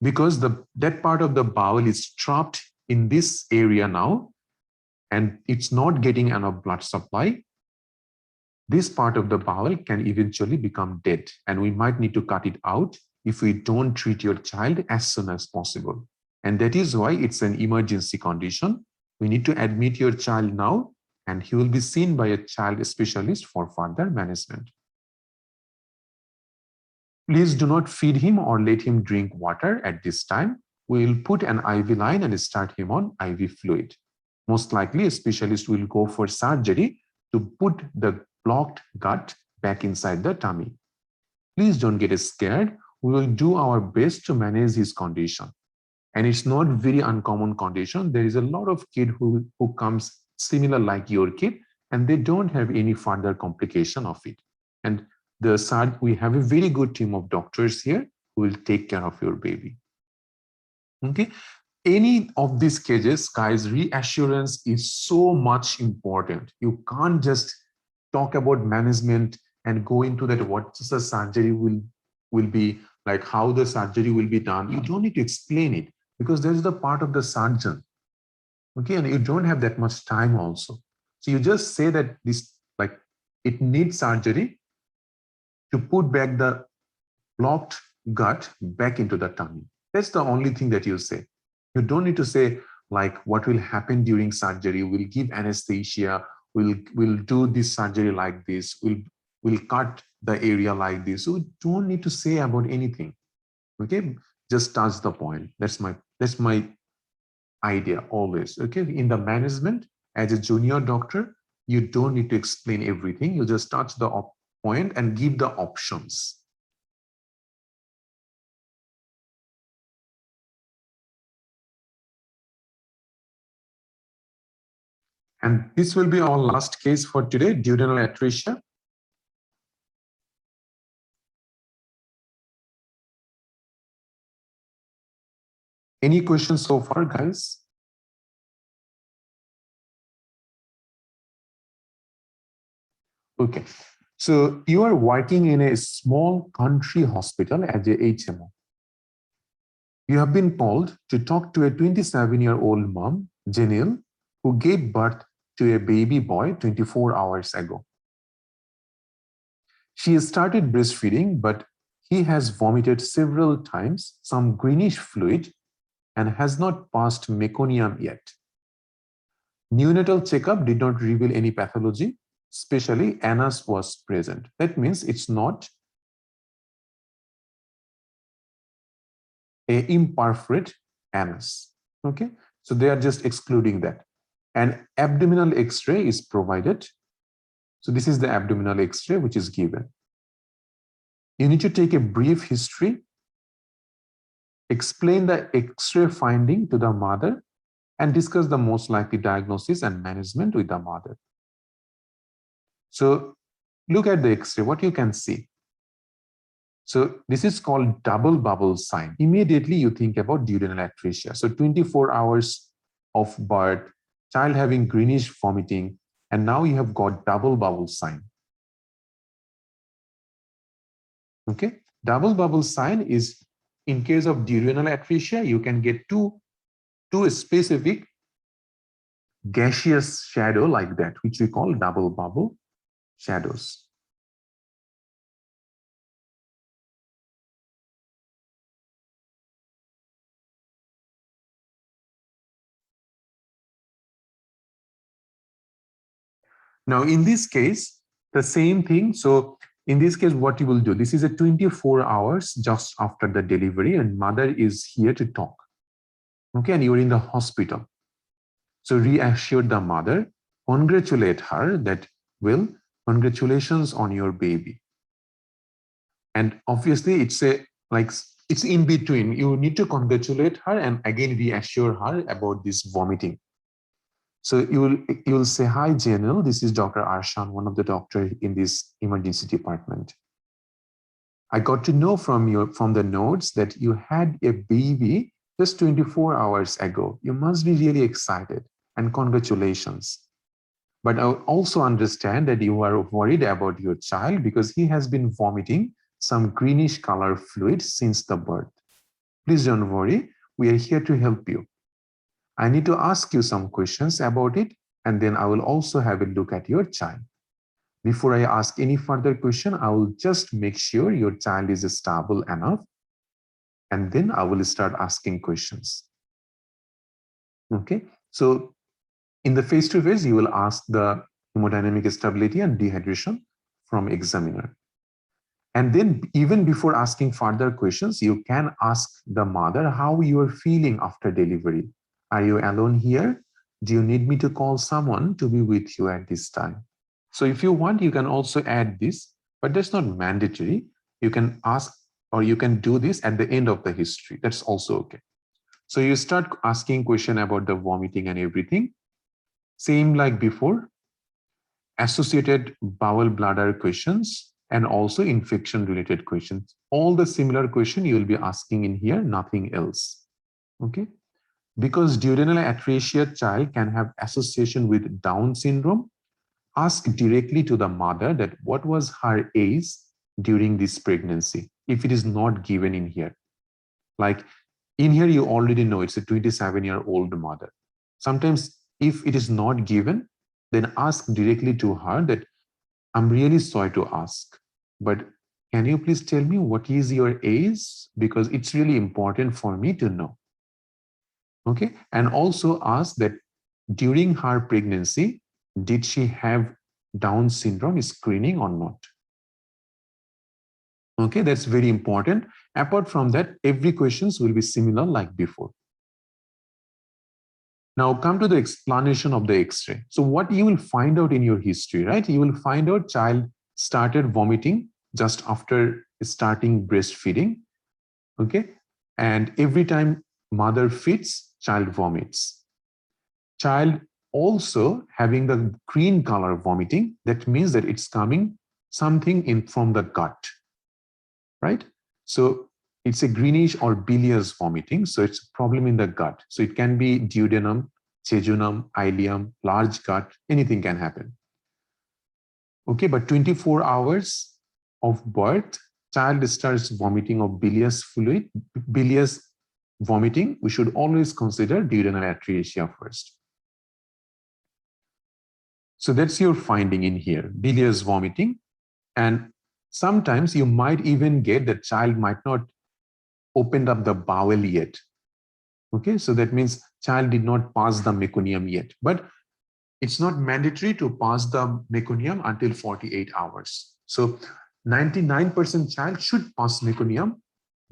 Because that part of the bowel is trapped in this area now, and it's not getting enough blood supply, this part of the bowel can eventually become dead, and we might need to cut it out if we don't treat your child as soon as possible. And that is why it's an emergency condition. We need to admit your child now, and he will be seen by a child specialist for further management. Please do not feed him or let him drink water at this time. We will put an IV line and start him on IV fluid. Most likely, a specialist will go for surgery to put the blocked gut back inside the tummy. Please don't get scared. We will do our best to manage his condition. And it's not very uncommon condition. There is a lot of kid who comes similar like your kid, and they don't have any further complication of it. And we have a very good team of doctors here who will take care of your baby. Okay. Any of these cases, guys, reassurance is so much important. You can't just talk about management and go into that what the surgery will be like, how the surgery will be done. You don't need to explain it because there's the part of the surgeon. Okay, and you don't have that much time also. So you just say that this, like, it needs surgery to put back the blocked gut back into the tummy. That's the only thing that you say. You don't need to say like what will happen during surgery. We'll give anesthesia. We'll do this surgery like this. We'll cut the area like this. So you don't need to say about anything. Okay, just touch the point. That's my idea always. Okay, in the management as a junior doctor, you don't need to explain everything. You just touch the point and give the options. And this will be our last case for today, duodenal atresia. Any questions so far, guys? Okay, so you are working in a small country hospital as a HMO. You have been called to talk to a 27-year-old mom, Janelle, who gave birth to a baby boy 24 hours ago. She started breastfeeding, but he has vomited several times, some greenish fluid, and has not passed meconium yet. Neonatal checkup did not reveal any pathology, especially anus was present. That means it's not an imperforate anus. Okay, so they are just excluding that. An abdominal X-ray is provided. So this is the abdominal X-ray which is given. You need to take a brief history, explain the X-ray finding to the mother, and discuss the most likely diagnosis and management with the mother. So look at the X-ray, what you can see. So this is called double bubble sign. Immediately you think about duodenal atresia. So 24 hours of birth, child having greenish vomiting, and now you have got double bubble sign. Okay, double bubble sign is in case of duodenal atresia, you can get two specific gaseous shadow like that, which we call double bubble shadows. Now, in this case, the same thing. So In this case, what you will do, this is a 24 hours just after the delivery and mother is here to talk. Okay, and you're in the hospital. So reassure the mother, congratulate her that, well, congratulations on your baby. And obviously it's it's in between. You need to congratulate her and again reassure her about this vomiting. So you will say, hi, Janelle, this is Dr. Arshan, one of the doctors in this emergency department. I got to know from the notes that you had a baby just 24 hours ago. You must be really excited and congratulations. But I also understand that you are worried about your child because he has been vomiting some greenish color fluid since the birth. Please don't worry, we are here to help you. I need to ask you some questions about it, and then I will also have a look at your child. Before I ask any further question, I will just make sure your child is stable enough, and then I will start asking questions. Okay, so in the face-to-face, you will ask the hemodynamic stability and dehydration from examiner. And then even before asking further questions, you can ask the mother how you are feeling after delivery. Are you alone here? Do you need me to call someone to be with you at this time? So if you want, you can also add this, but that's not mandatory. You can ask or you can do this at the end of the history. That's also okay. So you start asking question about the vomiting and everything. Same like before, associated bowel bladder questions and also infection related questions. All the similar question you will be asking in here, nothing else. Okay. Because duodenal atresia child can have association with Down syndrome, ask directly to the mother that what was her age during this pregnancy, if it is not given in here. Like in here, you already know it's a 27-year-old mother. Sometimes if it is not given, then ask directly to her that I'm really sorry to ask, but can you please tell me what is your age? Because it's really important for me to know. Okay, and also ask that during her pregnancy, did she have Down syndrome screening or not? Okay, that's very important. Apart from that, every questions will be similar like before. Now come to the explanation of the X-ray. So what you will find out in your history, right? You will find out child started vomiting just after starting breastfeeding. Okay, and every time mother feeds, child vomits. Child also having the green color vomiting, that means that it's coming something in from the gut, right? So it's a greenish or bilious vomiting, so it's a problem in the gut. So it can be duodenum, jejunum, ileum, large gut, anything can happen. Okay, but 24 hours of birth, child starts vomiting of bilious fluid, bilious vomiting, we should always consider duodenal atresia first. So that's your finding in here, bilious vomiting. And sometimes you might even get the child might not opened up the bowel yet. Okay, so that means child did not pass the meconium yet, but it's not mandatory to pass the meconium until 48 hours. So 99% child should pass meconium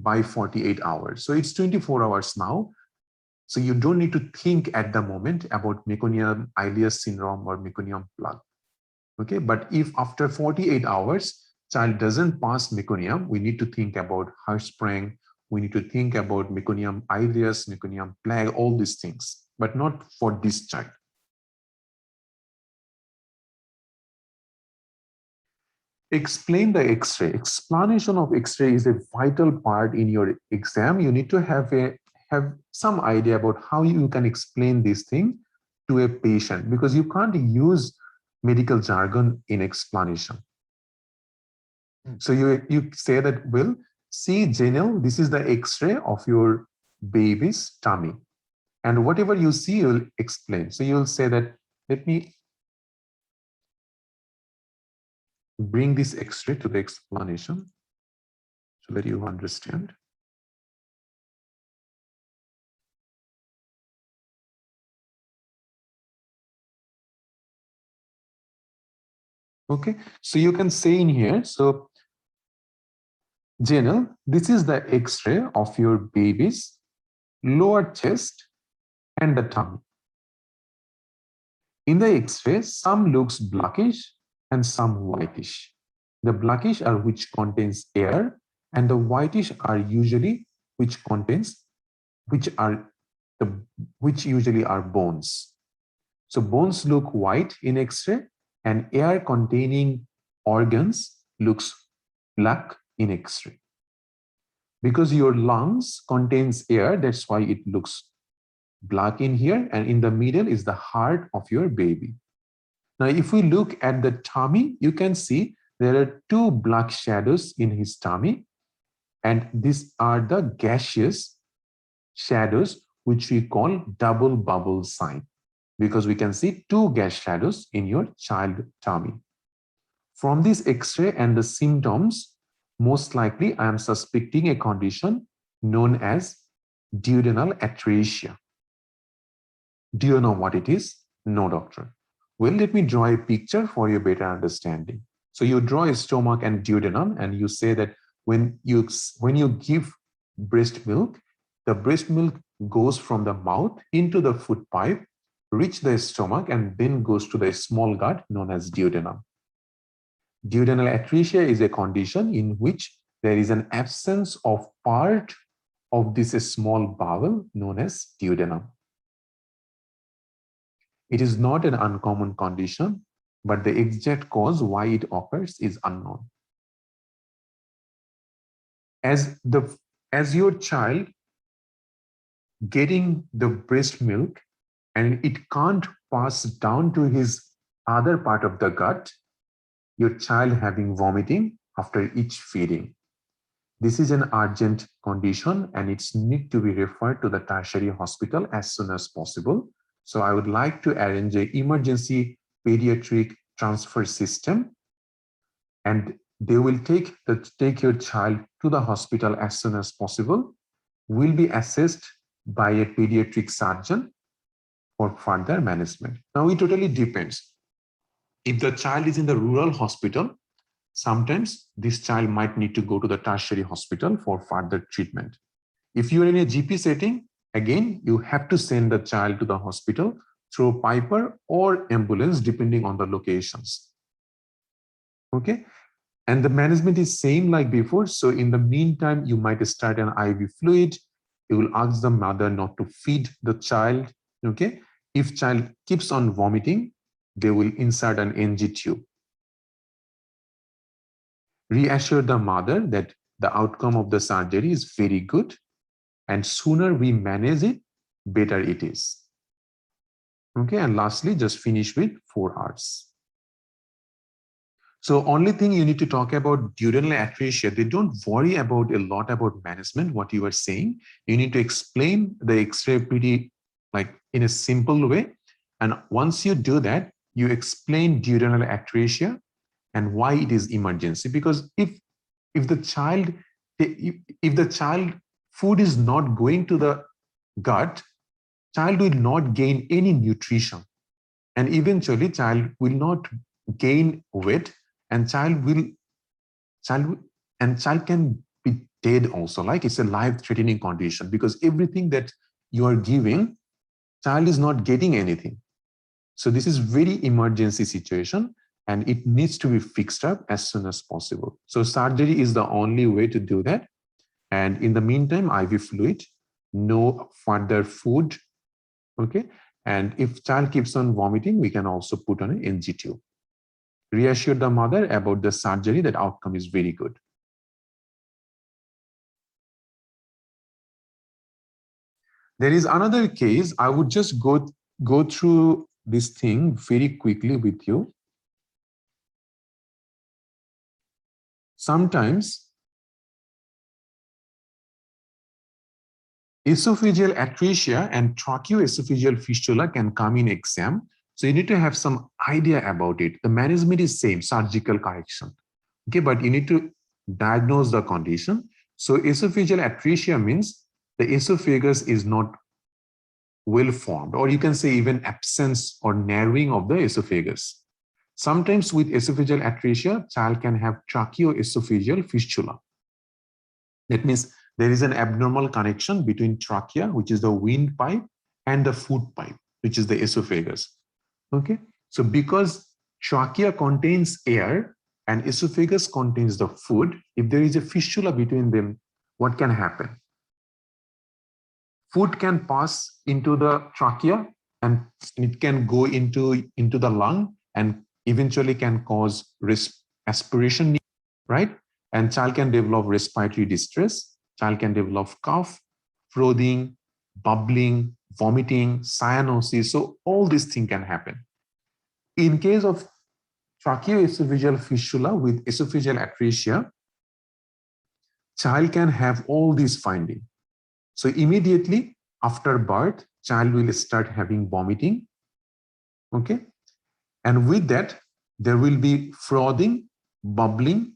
by 48 hours. So it's 24 hours now. So you don't need to think at the moment about meconium ileus syndrome or meconium plug. Okay, but if after 48 hours, child doesn't pass meconium, we need to think about Hirschsprung, we need to think about meconium ileus, meconium plague, all these things, but not for this child. Explain the X-ray. Explanation of X-ray is a vital part in your exam. You need to have some idea about how you can explain this thing to a patient, because you can't use medical jargon in explanation. So you say that, well, see, Janelle, this is the X-ray of your baby's tummy. And whatever you see, you'll explain. So you'll say that, let me bring this X-ray to the explanation so that you understand. Okay, so you can say in here, so Janelle, this is the X-ray of your baby's lower chest and the tummy. In the X-ray, some looks blackish and some whitish. The blackish are which contains air, and the whitish are usually which contains which usually are bones. So bones look white in X-ray, and air containing organs looks black in X-ray. Because your lungs contains air, that's why it looks black in here, and in the middle is the heart of your baby. Now, if we look at the tummy, you can see there are two black shadows in his tummy, and these are the gaseous shadows, which we call double bubble sign, because we can see two gas shadows in your child tummy. From this X-ray and the symptoms, most likely I am suspecting a condition known as duodenal atresia. Do you know what it is? No, doctor. Well, let me draw a picture for your better understanding. So you draw a stomach and duodenum, and you say that when you give breast milk, the breast milk goes from the mouth into the food pipe, reach the stomach, and then goes to the small gut known as duodenum. Duodenal atresia is a condition in which there is an absence of part of this small bowel known as duodenum. It is not an uncommon condition, but the exact cause why it occurs is unknown. As your child getting the breast milk and it can't pass down to his other part of the gut, your child having vomiting after each feeding. This is an urgent condition and it's need to be referred to the tertiary hospital as soon as possible. So I would like to arrange an emergency pediatric transfer system, and they will take your child to the hospital as soon as possible, will be assessed by a pediatric surgeon for further management. Now it totally depends. If the child is in the rural hospital, sometimes this child might need to go to the tertiary hospital for further treatment. If you are in a GP setting, again, you have to send the child to the hospital through Piper or ambulance, depending on the locations. Okay. And the management is same like before. So in the meantime, you might start an IV fluid. You will ask the mother not to feed the child. Okay. If child keeps on vomiting, they will insert an NG tube. Reassure the mother that the outcome of the surgery is very good, and sooner we manage it, better it is. Okay, and lastly, just finish with 4 hours. So only thing you need to talk about duodenal atresia, they don't worry about a lot about management, what you are saying. You need to explain the X-ray pretty like in a simple way. And once you do that, you explain duodenal atresia and why it is emergency. Because if the child food is not going to the gut, child will not gain any nutrition, and eventually child will not gain weight, and child can be dead also. Like it's a life-threatening condition, because everything that you are giving, child is not getting anything. So this is very emergency situation, and it needs to be fixed up as soon as possible. So surgery is the only way to do that. And in the meantime, IV fluid, no further food. Okay. And if child keeps on vomiting, we can also put on an NG tube. Reassure the mother about the surgery, that outcome is very good. There is another case. I would just go through this thing very quickly with you. Sometimes esophageal atresia and tracheoesophageal fistula can come in exam. So you need to have some idea about it. The management is same, surgical correction. Okay, but you need to diagnose the condition. So esophageal atresia means the esophagus is not well formed, or you can say even absence or narrowing of the esophagus. Sometimes with esophageal atresia, child can have tracheoesophageal fistula. That means there is an abnormal connection between trachea, which is the windpipe, and the food pipe, which is the esophagus. Okay, so because trachea contains air and esophagus contains the food, if there is a fistula between them, what can happen? Food can pass into the trachea and it can go into the lung and eventually can cause aspiration, right? And child can develop respiratory distress. Child can develop cough, frothing, bubbling, vomiting, cyanosis. So all these things can happen. In case of tracheoesophageal fistula with esophageal atresia, child can have all these findings. So immediately after birth, child will start having vomiting. Okay. And with that, there will be frothing, bubbling,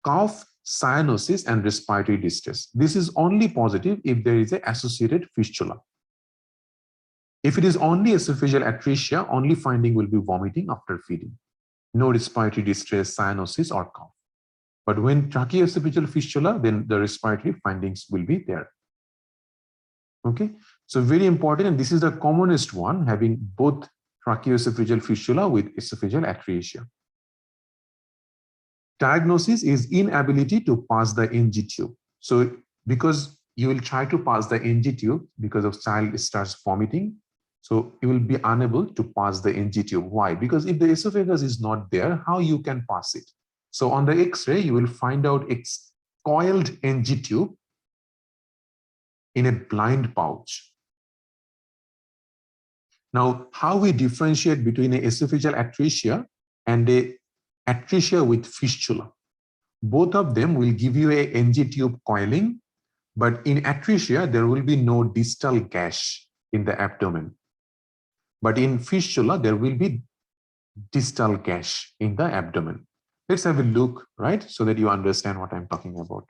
cough, cyanosis, and respiratory distress. This is only positive if there is an associated fistula. If it is only esophageal atresia, only finding will be vomiting after feeding. No respiratory distress, cyanosis, or cough. But when tracheoesophageal fistula, then the respiratory findings will be there. Okay, so very important, and this is the commonest one, having both tracheoesophageal fistula with esophageal atresia. Diagnosis is inability to pass the NG tube. So because you will try to pass the NG tube because of child starts vomiting, so you will be unable to pass the NG tube. Why? Because if the esophagus is not there, how you can pass it? So on the X-ray, you will find out coiled NG tube in a blind pouch. Now, how we differentiate between an esophageal atresia and a atresia with fistula? Both of them will give you a NG tube coiling, but in atresia, there will be no distal gash in the abdomen. But in fistula, there will be distal gash in the abdomen. Let's have a look, right? So that you understand what I'm talking about.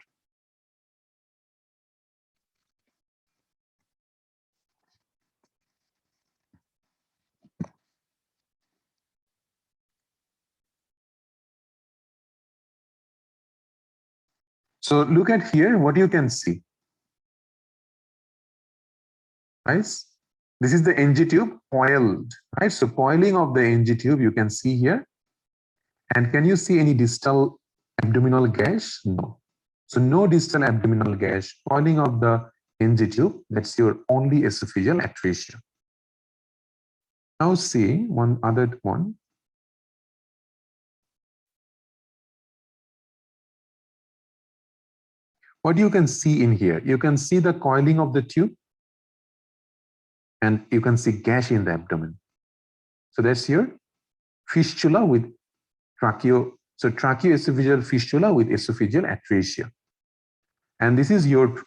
So look at here, what you can see. Guys, this is the NG tube coiled, right? So coiling of the NG tube you can see here. And can you see any distal abdominal gash? No. So no distal abdominal gash, coiling of the NG tube, that's your only esophageal atresia. Now see one other one. What you can see in here, you can see the coiling of the tube and you can see gash in the abdomen. So that's your fistula with tracheoesophageal fistula with esophageal atresia. And this is your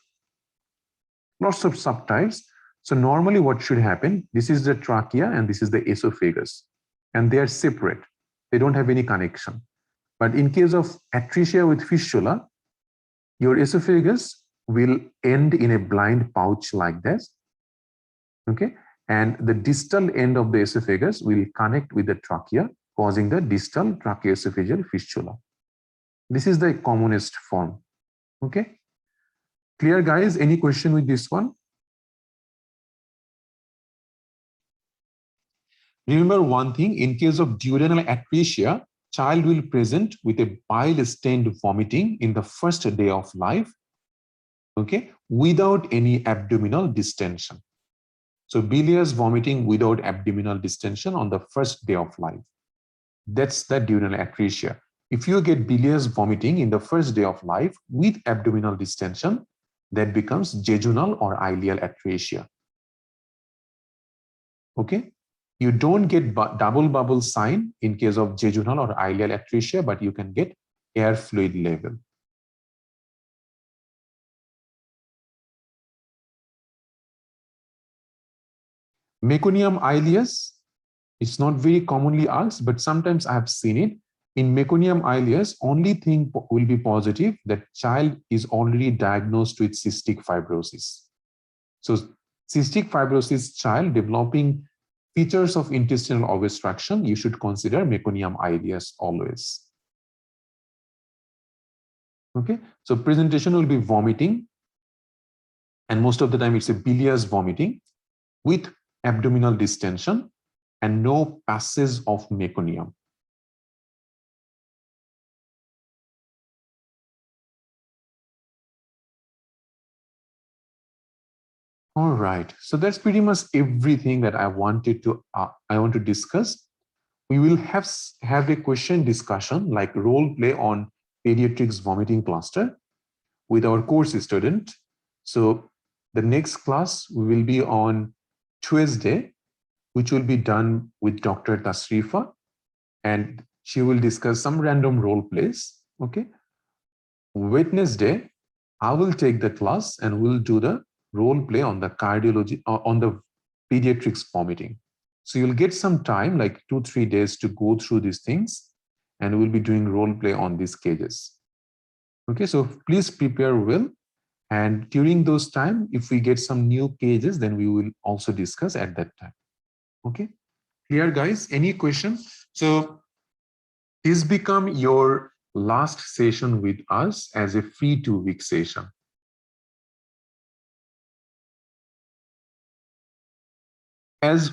lots of subtypes. So normally what should happen, this is the trachea and this is the esophagus, and they are separate. They don't have any connection. But in case of atresia with fistula, your esophagus will end in a blind pouch like this. Okay, and the distal end of the esophagus will connect with the trachea, causing the distal tracheoesophageal fistula. This is the commonest form. Okay, clear, guys? Any question with this one? Remember one thing, in case of duodenal atresia, child will present with a bile-stained vomiting in the first day of life, okay, without any abdominal distension. So bilious vomiting without abdominal distension on the first day of life. That's the duodenal atresia. If you get bilious vomiting in the first day of life with abdominal distension, that becomes jejunal or ileal atresia. Okay, you don't get double bubble sign in case of jejunal or ileal atresia, but you can get air fluid level. Meconium ileus, it's not very commonly asked, but sometimes I have seen it. In meconium ileus, only thing will be positive that child is already diagnosed with cystic fibrosis. So cystic fibrosis child developing features of intestinal obstruction, you should consider meconium ileus always. Okay, so presentation will be vomiting, and most of the time it's a bilious vomiting with abdominal distension and no passage of meconium. All right, so that's pretty much everything that I want to discuss. We will have a question discussion like role play on pediatrics vomiting cluster with our course student. So the next class will be on Tuesday, which will be done with Dr. Tasrifa, and she will discuss some random role plays. Okay. Wednesday, I will take the class and we'll do the role play on the cardiology, on the pediatrics vomiting. So you'll get some time, like 2-3 days, to go through these things, and we'll be doing role play on these cases. Okay, so please prepare well. And during those time, if we get some new cases, then we will also discuss at that time. Okay, clear, guys? Any questions? So this become your last session with us as a free 2-week session. As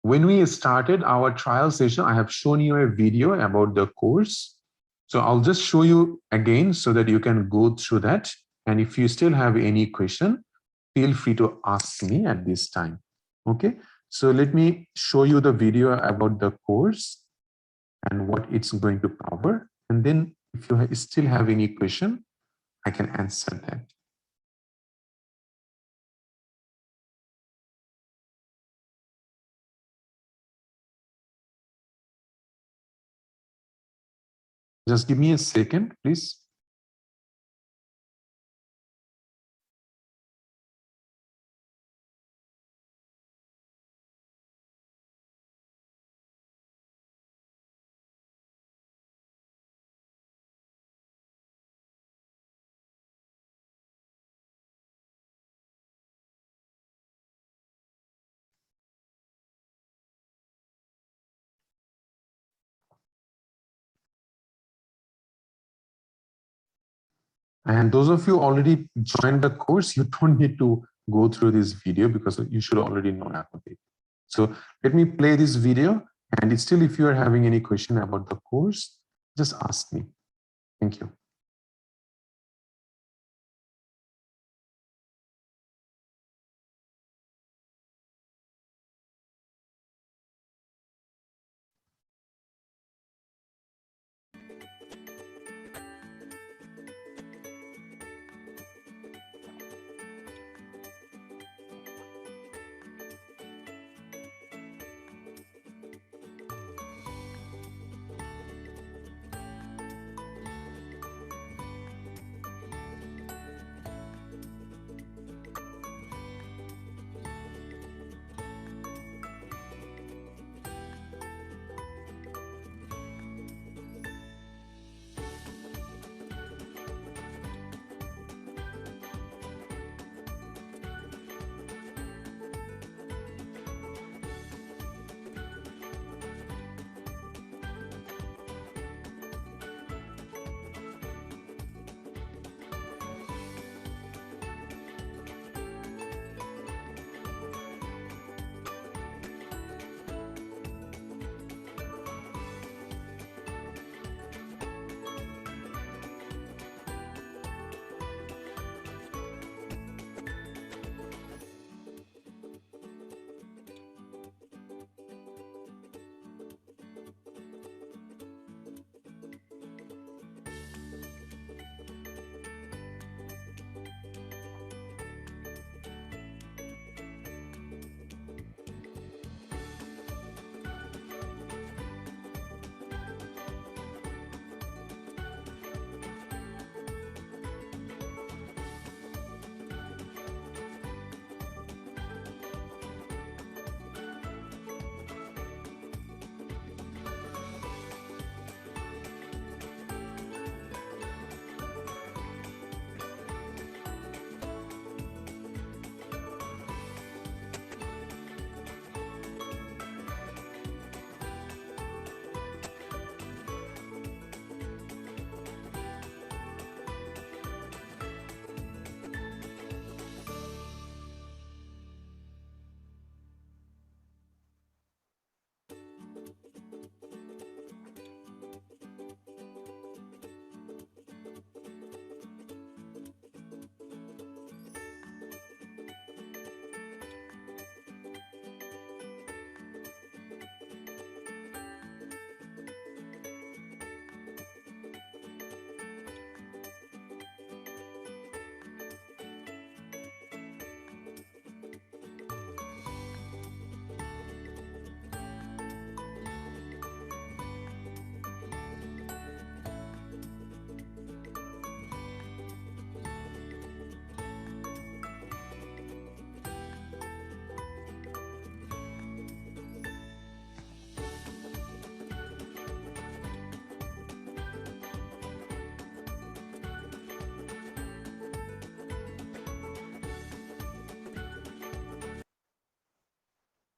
when we started our trial session, I have shown you a video about the course. So I'll just show you again so that you can go through that. And if you still have any question, feel free to ask me at this time. Okay, so let me show you the video about the course and what it's going to cover. And then if you still have any question, I can answer that. Just give me a second, please. And those of you already joined the course, you don't need to go through this video because you should already know about it. So let me play this video, and still if you are having any question about the course, just ask me. Thank you.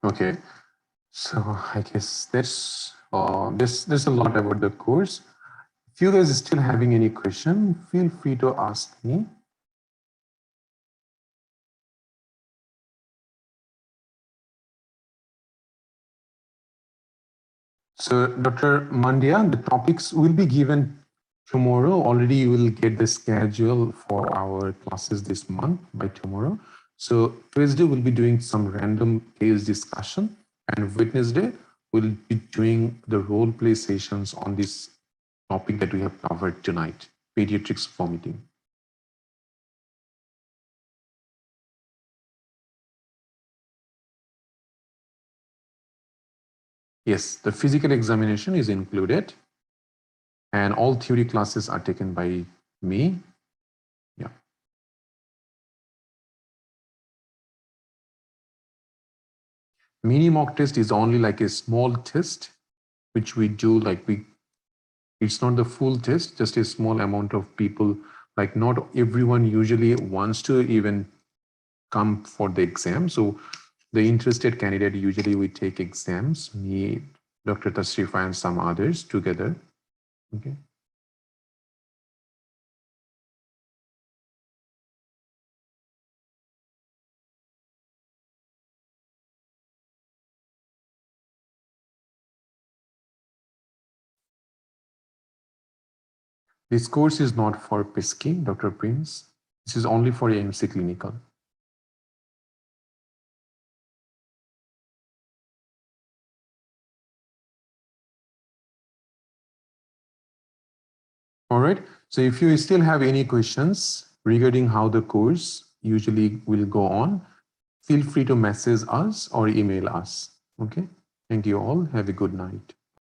Okay, so I guess there's a lot about the course. If you guys are still having any question, feel free to ask me. So Dr. Mandya, the topics will be given tomorrow. Already you will get the schedule for our classes this month by tomorrow. So Tuesday we'll be doing some random case discussion, and Wednesday we'll be doing the role play sessions on this topic that we have covered tonight, pediatrics vomiting. Yes, the physical examination is included, and all theory classes are taken by me. Yeah. Mini mock test is only like a small test, which we do it's not the full test, just a small amount of people. Like not everyone usually wants to even come for the exam. So the interested candidate, usually we take exams, me, Dr. Tasrifa, and some others together. Okay. This course is not for PESCI, Dr. Prince. This is only for AMC Clinical. All right. So if you still have any questions regarding how the course usually will go on, feel free to message us or email us. Okay. Thank you all. Have a good night.